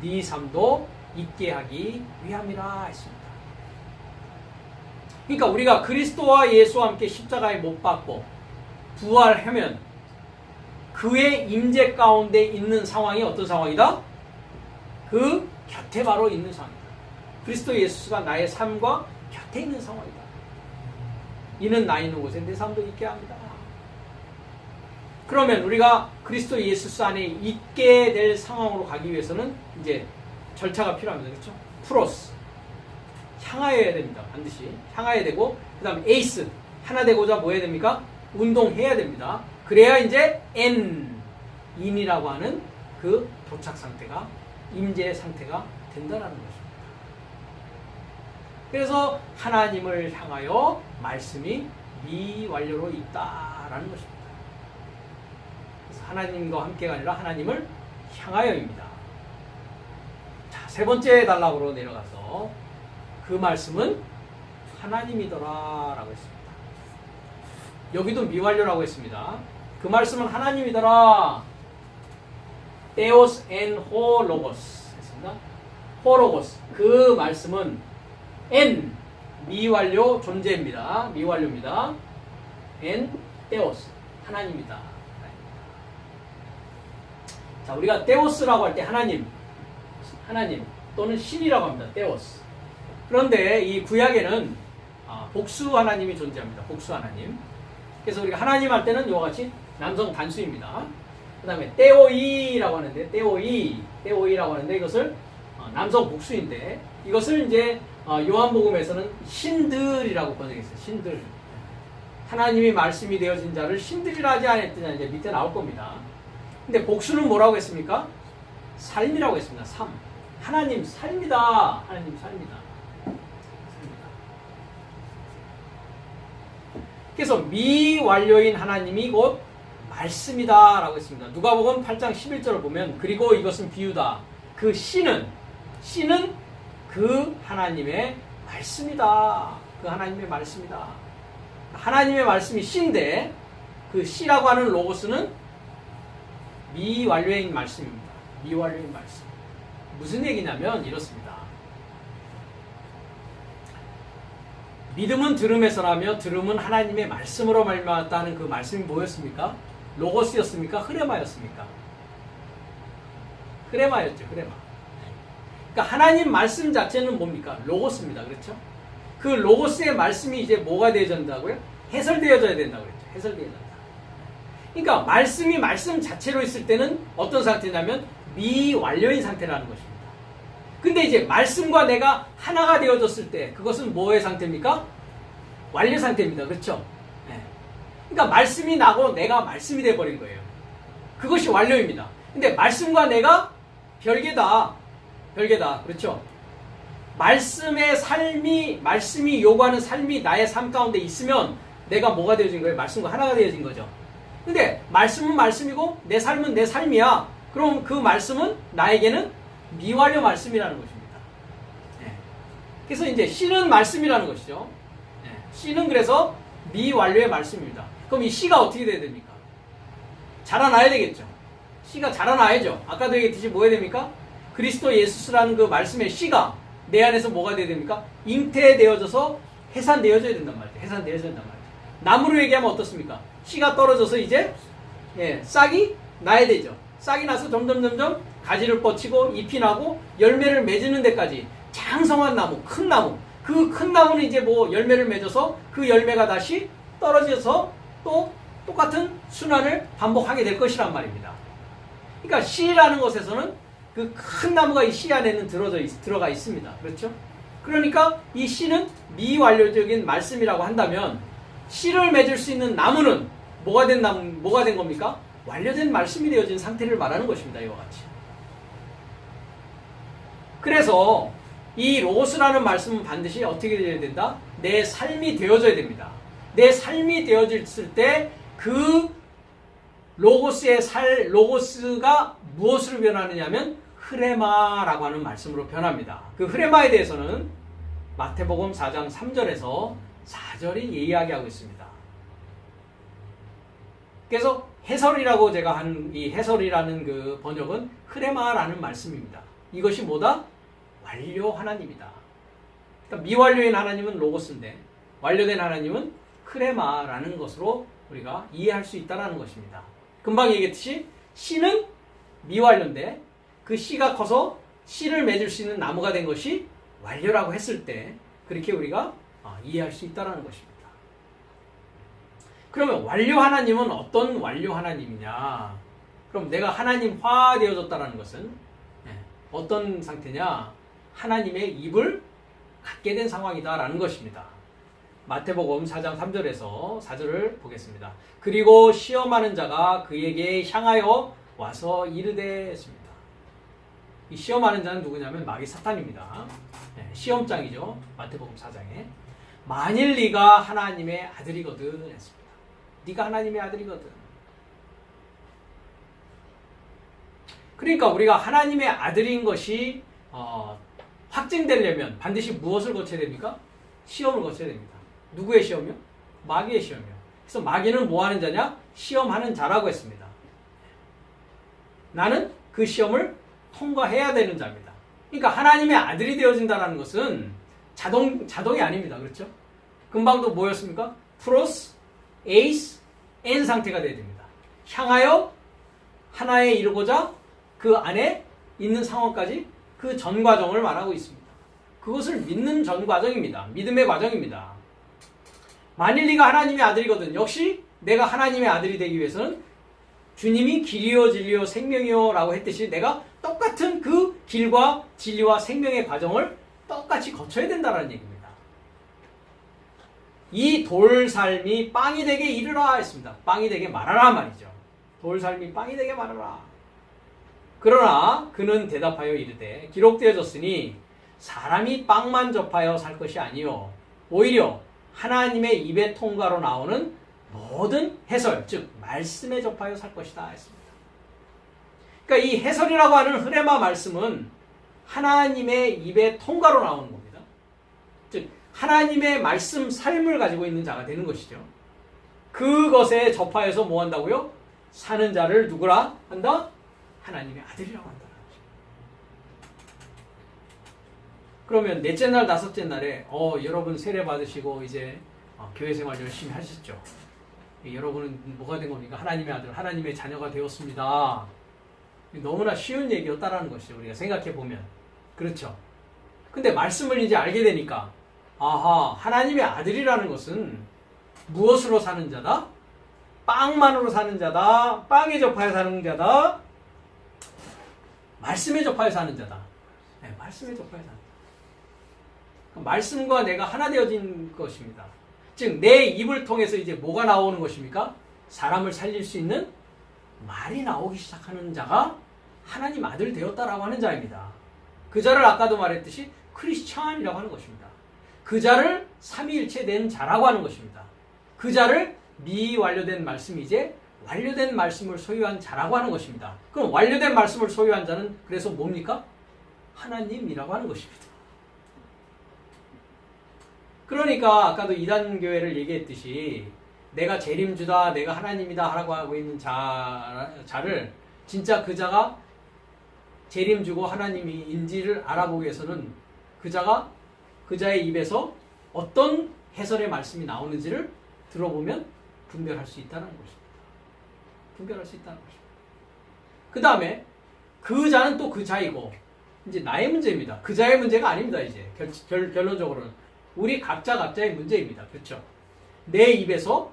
[SPEAKER 1] 네 삶도 있게 하기 위함이라 했습니다. 그러니까 우리가 그리스도와 예수와 함께 십자가에 못 박고 부활하면 그의 임재 가운데 있는 상황이 어떤 상황이다? 그 곁에 바로 있는 상황이다. 그리스도 예수가 나의 삶과 곁에 있는 상황이다. 이는 나 있는 곳에 내 삶도 있게 합니다. 그러면 우리가 그리스도 예수 안에 있게 될 상황으로 가기 위해서는 이제 절차가 필요합니다. 그렇죠? 프로스, 향하여야 됩니다. 반드시 향하여야 되고, 그 다음에 에이스, 하나 되고자 뭐 해야 됩니까? 운동해야 됩니다. 그래야 이제 인이라고 하는 그 도착 상태가, 임재 상태가 된다는 것입니다. 그래서 하나님을 향하여 말씀이 미완료로 있다라는 것입니다. 그래서 하나님과 함께가 아니라 하나님을 향하여입니다. 자, 세 번째 단락으로 내려가서 그 말씀은 하나님이더라라고 했습니다. 여기도 미완료라고 했습니다. 그 말씀은 하나님이더라. 테오스 엔 호로고스 했습니다. 호로고스, 그 말씀은 엔, 미완료 존재입니다. 미완료입니다. 엔 테오스, 하나님이다. 자, 우리가 테오스라고 할 때 하나님 또는 신이라고 합니다. 테오스. 그런데 이 구약에는 복수 하나님이 존재합니다. 복수 하나님. 그래서 우리가 하나님 할 때는 이와 같이 남성 단수입니다. 그 다음에 떼오이라고 하는데, 떼오이라고 하는데 이것을 남성 복수인데, 이것을 이제 요한복음에서는 신들이라고 번역했어요. 신들. 하나님이 말씀이 되어진 자를 신들이라 하지 않았느냐, 이제 밑에 나올 겁니다. 근데 복수는 뭐라고 했습니까? 삶이라고 했습니다. 삶. 하나님 삶이다. 하나님 삶이다. 그래서 미완료인 하나님이 곧 말씀이다 라고 했습니다. 누가복음 8장 11절을 보면, 그리고 이것은 비유다. 그 씨는 그 하나님의 말씀이다. 그 하나님의 말씀이다. 하나님의 말씀이 씨인데, 그 씨라고 하는 로고스는 미완료인 말씀입니다. 미완료인 말씀. 무슨 얘기냐면 이렇습니다. 믿음은 들음에서라며 들음은 하나님의 말씀으로 말미암았다는 그 말씀이 뭐였습니까? 로고스였습니까? 흐레마였습니까? 흐레마였죠. 흐레마. 그러니까 하나님 말씀 자체는 뭡니까? 로고스입니다. 그렇죠? 그 로고스의 말씀이 이제 뭐가 되어진다고요? 해설되어져야 된다고 그랬죠. 해설되어져야 된다. 그러니까 말씀이 말씀 자체로 있을 때는 어떤 상태냐면 미완료인 상태라는 것입니다. 근데 이제 말씀과 내가 하나가 되어졌을 때 그것은 뭐의 상태입니까? 완료 상태입니다. 그렇죠? 네. 그러니까 말씀이 나고 내가 말씀이 되어버린 거예요. 그것이 완료입니다. 근데 말씀과 내가 별개다. 별개다. 그렇죠? 말씀의 삶이, 말씀이 요구하는 삶이 나의 삶 가운데 있으면 내가 뭐가 되어진 거예요? 말씀과 하나가 되어진 거죠. 근데 말씀은 말씀이고 내 삶은 내 삶이야. 그럼 그 말씀은 나에게는 미완료 말씀이라는 것입니다. 네. 그래서 이제 씨는 말씀이라는 것이죠. 네. 씨는 그래서 미완료의 말씀입니다. 그럼 이 씨가 어떻게 돼야 됩니까? 자라나야 되겠죠. 씨가 자라나야죠. 아까도 얘기했듯이 뭐 해야 됩니까? 그리스도 예수라는 그 말씀의 씨가 내 안에서 뭐가 돼야 됩니까? 잉태되어져서 해산되어져야 된단 말이죠. 해산되어져야 된단 말이죠. 나무로 얘기하면 어떻습니까? 씨가 떨어져서 이제 싹이 나야 되죠. 싹이 나서 점점 가지를 뻗치고 잎이 나고 열매를 맺는 데까지 장성한 나무, 큰 나무. 그 큰 나무는 이제 뭐 열매를 맺어서 그 열매가 다시 떨어져서 또 똑같은 순환을 반복하게 될 것이란 말입니다. 그러니까 씨라는 것에서는 그 큰 나무가 이 씨 안에는 들어가 있습니다. 그렇죠? 그러니까 이 씨는 미완료적인 말씀이라고 한다면 씨를 맺을 수 있는 나무는 뭐가 된 겁니까? 완료된 말씀이 되어진 상태를 말하는 것입니다. 이와 같이. 그래서 이 로고스라는 말씀은 반드시 어떻게 되어야 된다? 내 삶이 되어져야 됩니다. 내 삶이 되어졌을 때 그 로고스가 무엇으로 변하느냐면 흐레마라고 하는 말씀으로 변합니다. 그 흐레마에 대해서는 마태복음 4장 3절에서 4절이 이야기하고 있습니다. 그래서 해설이라고 제가 한 이 해설이라는 그 번역은 흐레마라는 말씀입니다. 이것이 뭐다? 완료 하나님이다. 그러니까 미완료인 하나님은 로고스인데 완료된 하나님은 흐레마라는 것으로 우리가 이해할 수 있다는 것입니다. 금방 얘기했듯이 씨는 미완료인데 그 씨가 커서 씨를 맺을 수 있는 나무가 된 것이 완료라고 했을 때 그렇게 우리가 이해할 수 있다는 것입니다. 그러면 완료 하나님은 어떤 완료 하나님이냐? 그럼 내가 하나님화 되어졌다는 것은 어떤 상태냐? 하나님의 입을 갖게 된 상황이다라는 것입니다. 마태복음 4장 3절에서 4절을 보겠습니다. 그리고 시험하는 자가 그에게 향하여 와서 이르되 했습니다. 이 시험하는 자는 누구냐면 마귀 사탄입니다. 시험장이죠. 마태복음 4장에. 만일 네가 하나님의 아들이거든 했습니다. 네가 하나님의 아들이거든. 그러니까 우리가 하나님의 아들인 것이 확증되려면 반드시 무엇을 거쳐야 됩니까? 시험을 거쳐야 됩니다. 누구의 시험이요? 마귀의 시험이요. 그래서 마귀는 뭐 하는 자냐? 시험하는 자라고 했습니다. 나는 그 시험을 통과해야 되는 자입니다. 그러니까 하나님의 아들이 되어진다는 것은 자동이 아닙니다. 그렇죠? 금방도 뭐였습니까? 프로스, 에이스, 엔 상태가 되어야 됩니다. 향하여 하나에 이르고자 그 안에 있는 상황까지 그 전 과정을 말하고 있습니다. 그것을 믿는 전 과정입니다. 믿음의 과정입니다. 만일 네가 하나님의 아들이거든. 역시 내가 하나님의 아들이 되기 위해서는 주님이 길이요 진리요 생명이요 라고 했듯이 내가 똑같은 그 길과 진리와 생명의 과정을 똑같이 거쳐야 된다는 얘기입니다. 이 돌삶이 빵이 되게 이르라 했습니다. 빵이 되게 말하라 말이죠. 돌삶이 빵이 되게 말하라. 그러나 그는 대답하여 이르되 기록되어졌으니 사람이 빵만 접하여 살 것이 아니요 오히려 하나님의 입의 통과로 나오는 모든 해설, 즉 말씀에 접하여 살 것이다 했습니다. 그러니까 이 해설이라고 하는 흐레마 말씀은 하나님의 입의 통과로 나오는 겁니다. 즉 하나님의 말씀 삶을 가지고 있는 자가 되는 것이죠. 그것에 접하여서 뭐 한다고요? 사는 자를 누구라 한다? 하나님의 아들이라고 한다. 그러면 넷째 날, 다섯째 날에 여러분 세례 받으시고 이제 교회 생활 열심히 하셨죠. 여러분은 뭐가 된 겁니까? 하나님의 아들, 하나님의 자녀가 되었습니다. 너무나 쉬운 얘기였다라는 것이죠. 우리가 생각해 보면 그렇죠. 근데 말씀을 이제 알게 되니까 아하, 하나님의 아들이라는 것은 무엇으로 사는 자다? 빵만으로 사는 자다. 빵에 접하여 사는 자다. 말씀에 접하여 사는 자다. 네, 말씀에 접하여 사는 자다. 말씀과 내가 하나 되어진 것입니다. 즉 내 입을 통해서 이제 뭐가 나오는 것입니까? 사람을 살릴 수 있는 말이 나오기 시작하는 자가 하나님 아들 되었다라고 하는 자입니다. 그 자를 아까도 말했듯이 크리스찬이라고 하는 것입니다. 그 자를 삼위일체 된 자라고 하는 것입니다. 그 자를 미완료된 말씀이 이제 완료된 말씀을 소유한 자라고 하는 것입니다. 그럼 완료된 말씀을 소유한 자는 그래서 뭡니까? 하나님이라고 하는 것입니다. 그러니까 아까도 이단교회를 얘기했듯이 내가 재림주다, 내가 하나님이다 라고 하고 있는 자를 진짜 그 자가 재림주고 하나님인지를 알아보기 위해서는 그 자의 입에서 어떤 해설의 말씀이 나오는지를 들어보면 분별할 수 있다는 것입니다. 분별할 수 있다는 것입니다. 그 다음에 그 자는 또 그 자이고 이제 나의 문제입니다. 그 자의 문제가 아닙니다. 이제 결론적으로는 우리 각자의 문제입니다. 그렇죠? 내 입에서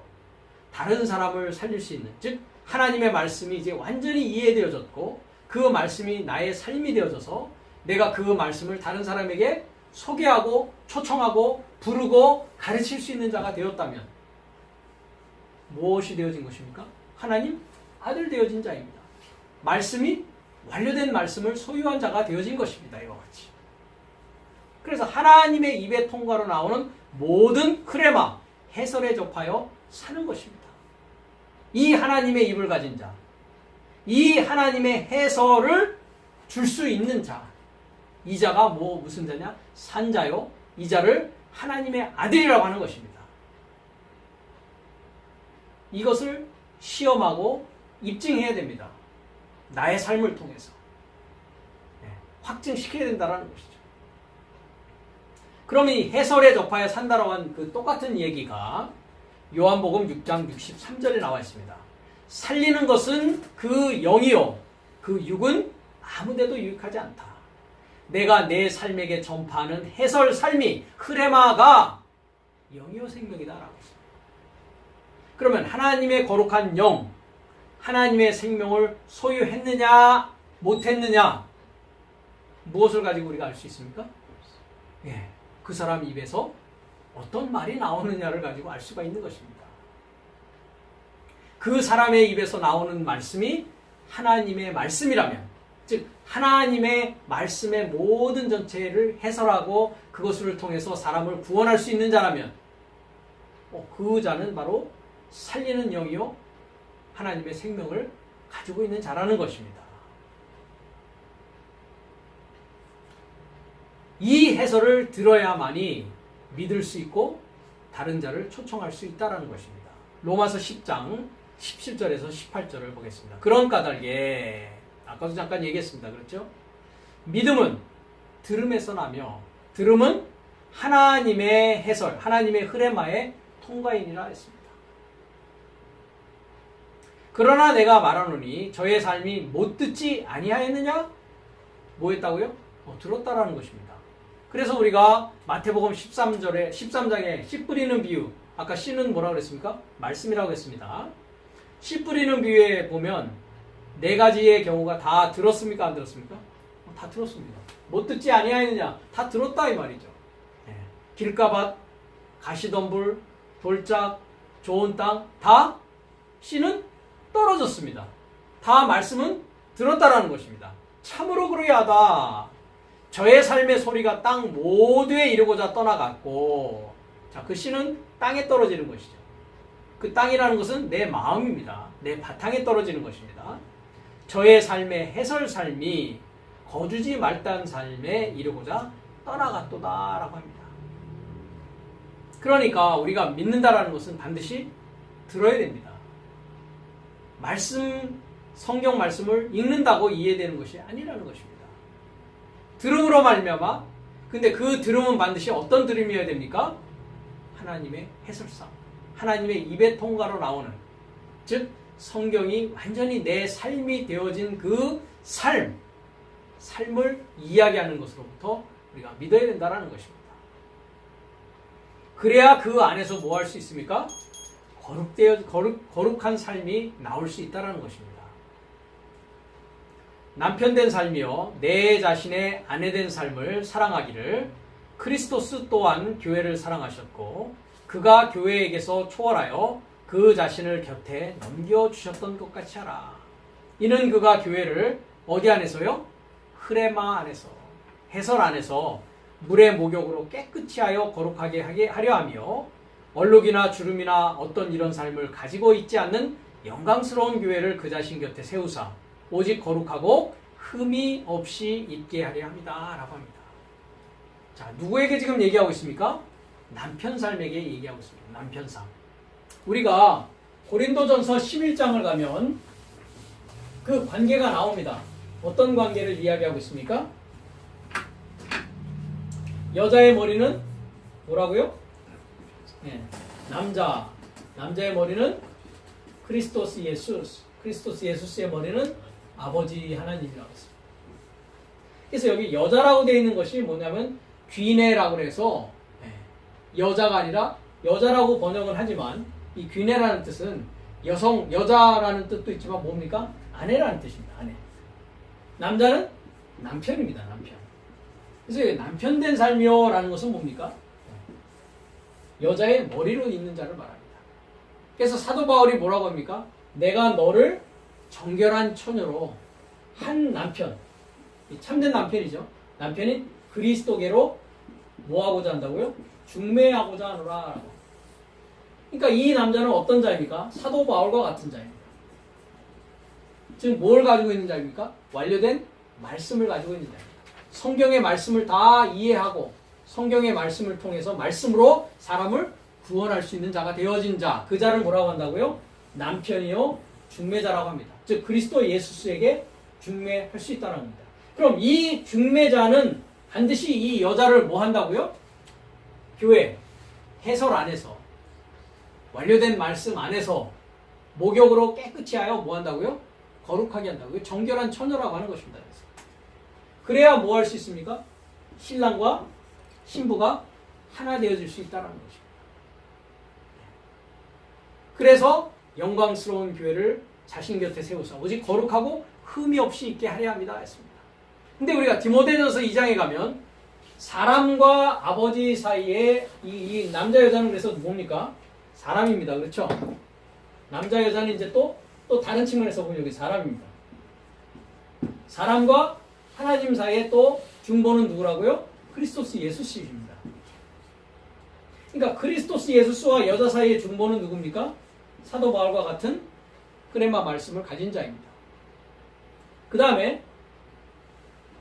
[SPEAKER 1] 다른 사람을 살릴 수 있는, 즉 하나님의 말씀이 이제 완전히 이해되어졌고 그 말씀이 나의 삶이 되어져서 내가 그 말씀을 다른 사람에게 소개하고 초청하고 부르고 가르칠 수 있는 자가 되었다면 무엇이 되어진 것입니까? 하나님 아들 되어진 자입니다. 말씀이 완료된 말씀을 소유한 자가 되어진 것입니다. 이와 같이. 그래서 하나님의 입의 통과로 나오는 모든 크레마, 해설에 접하여 사는 것입니다. 이 하나님의 입을 가진 자, 이 하나님의 해설을 줄 수 있는 자, 이 자가 무슨 자냐? 산자요. 이 자를 하나님의 아들이라고 하는 것입니다. 이것을 시험하고 입증해야 됩니다. 나의 삶을 통해서. 확증시켜야 된다는 것이죠. 그럼 이 해설에 접하여 산다라고 한 그 똑같은 얘기가 요한복음 6장 63절에 나와 있습니다. 살리는 것은 그 영이요 그 육은 아무데도 유익하지 않다. 내가 내 삶에게 전파하는 해설 삶이 흐레마가 영이요 생명이다 라고 했습니다. 그러면 하나님의 거룩한 영, 하나님의 생명을 소유했느냐 못했느냐 무엇을 가지고 우리가 알 수 있습니까? 예, 그 사람 입에서 어떤 말이 나오느냐를 가지고 알 수가 있는 것입니다. 그 사람의 입에서 나오는 말씀이 하나님의 말씀이라면, 즉 하나님의 말씀의 모든 전체를 해설하고 그것을 통해서 사람을 구원할 수 있는 자라면 그 자는 바로 살리는 영이요 하나님의 생명을 가지고 있는 자라는 것입니다. 이 해설을 들어야만이 믿을 수 있고 다른 자를 초청할 수 있다는 것입니다. 로마서 10장 17절에서 18절을 보겠습니다. 그런 까닭에 아까도 잠깐 얘기했습니다. 그렇죠? 믿음은 들음에서 나며 들음은 하나님의 해설, 하나님의 흐레마의 통과인이라 했습니다. 그러나 내가 말하노니 저의 삶이 못 듣지 아니하였느냐? 뭐 했다고요? 들었다라는 것입니다. 그래서 우리가 마태복음 13장에 씨 뿌리는 비유, 아까 씨는 뭐라고 그랬습니까? 말씀이라고 했습니다. 씨 뿌리는 비유에 보면 네 가지의 경우가 다 들었습니까? 안 들었습니까? 다 들었습니다. 못 듣지 아니하였느냐? 다 들었다 이 말이죠. 길가밭, 가시덤불, 돌짝, 좋은 땅, 다 씨는 떨어졌습니다. 다 말씀은 들었다라는 것입니다. 참으로 그러야하다. 저의 삶의 소리가 땅 모두에 이르고자 떠나갔고, 자, 그 씨는 땅에 떨어지는 것이죠. 그 땅이라는 것은 내 마음입니다. 내 바탕에 떨어지는 것입니다. 저의 삶의 해설 삶이 거주지 말단 삶에 이르고자 떠나갔도다라고 합니다. 그러니까 우리가 믿는다라는 것은 반드시 들어야 됩니다. 성경 말씀을 읽는다고 이해되는 것이 아니라는 것입니다. 들음으로 말미암아, 근데 그 들음은 반드시 어떤 들음이어야 됩니까? 하나님의 해설상, 하나님의 입의 통과로 나오는, 즉 성경이 완전히 내 삶이 되어진 그 삶, 삶을 이야기하는 것으로부터 우리가 믿어야 된다는 것입니다. 그래야 그 안에서 뭐 할 수 있습니까? 거룩한 삶이 나올 수 있다는 것입니다. 남편 된 삶이요 내 자신의 아내 된 삶을 사랑하기를 크리스토스 또한 교회를 사랑하셨고 그가 교회에게서 초월하여 그 자신을 곁에 넘겨주셨던 것 같이 하라. 이는 그가 교회를 어디 안에서요? 흐레마 안에서, 해설 안에서 물의 목욕으로 깨끗이 하여 거룩하게 하려 하며 얼룩이나 주름이나 어떤 이런 삶을 가지고 있지 않는 영광스러운 교회를 그 자신 곁에 세우사 오직 거룩하고 흠이 없이 있게 하려 합니다. 라고 합니다. 자, 누구에게 지금 얘기하고 있습니까? 남편 삶에게 얘기하고 있습니다. 남편 삶. 우리가 고린도전서 11장을 가면 그 관계가 나옵니다. 어떤 관계를 이야기하고 있습니까? 여자의 머리는 뭐라고요? 네, 남자의 머리는 크리스토스 예수스의 머리는 아버지 하나님이라고 했습니다. 그래서 여기 여자라고 되어 있는 것이 뭐냐면 귀내라고 해서 여자가 아니라 여자라고 번역을 하지만 이 귀내라는 뜻은 여자라는 뜻도 있지만 뭡니까? 아내라는 뜻입니다. 아내. 남자는 남편입니다. 남편. 그래서 남편 된 삶이요라는 것은 뭡니까? 여자의 머리로 있는 자를 말합니다. 그래서 사도 바울이 뭐라고 합니까? 내가 너를 정결한 처녀로 한 남편, 참된 남편이죠. 남편이 그리스도계로 뭐하고자 한다고요? 중매하고자 하노라. 그러니까 이 남자는 어떤 자입니까? 사도 바울과 같은 자입니다. 즉 뭘 가지고 있는 자입니까? 완료된 말씀을 가지고 있는 자입니다. 성경의 말씀을 다 이해하고 성경의 말씀을 통해서 말씀으로 사람을 구원할 수 있는 자가 되어진 자, 그 자를 뭐라고 한다고요? 남편이요 중매자라고 합니다. 즉 그리스도 예수스에게 중매할 수 있다는 겁니다. 그럼 이 중매자는 반드시 이 여자를 뭐 한다고요? 교회 해설 안에서 완료된 말씀 안에서 목욕으로 깨끗이 하여 뭐 한다고요? 거룩하게 한다고요. 정결한 처녀라고 하는 것입니다. 그래야 뭐 할 수 있습니까? 신랑과 신부가 하나 되어질 수 있다는 것입니다. 그래서 영광스러운 교회를 자신 곁에 세우사 오직 거룩하고 흠이 없이 있게 하려 합니다 했습니다. 근데 우리가 디모데전서 2장에 가면 사람과 아버지 사이에 이 남자 여자는 그래서 뭡니까? 사람입니다. 그렇죠? 남자 여자는 이제 또 다른 측면에서 보면 여기 사람입니다. 사람과 하나님 사이에 또 중보는 누구라고요? 크리스토스 예수씨입니다. 그러니까 크리스토스 예수스와 여자 사이의 중보는 누굽니까? 사도 바울과 같은 그레마 말씀을 가진 자입니다. 그 다음에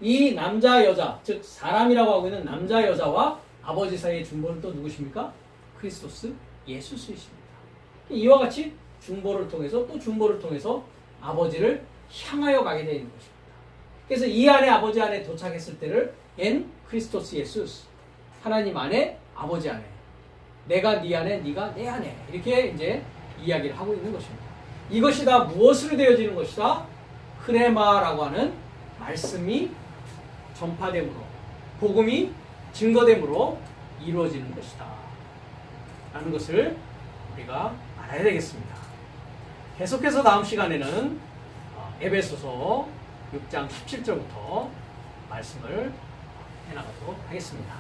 [SPEAKER 1] 이 남자 여자, 즉 사람이라고 하고 있는 남자 여자와 아버지 사이의 중보는 또 누구십니까? 크리스토스 예수스이십니다. 이와 같이 중보를 통해서 아버지를 향하여 가게 되는 것입니다. 그래서 이 안에 아버지 안에 도착했을 때를 엔 크리스토스 예수스, 하나님 안에 아버지 안에, 내가 네 안에 네가 내 안에, 이렇게 이제 이야기를 하고 있는 것입니다. 이것이 다 무엇으로 되어지는 것이다? 흐레마라고 하는 말씀이 전파됨으로, 복음이 증거됨으로 이루어지는 것이다 라는 것을 우리가 알아야 되겠습니다. 계속해서 다음 시간에는 에베소서 6장 17절부터 말씀을 해나가도록 하겠습니다.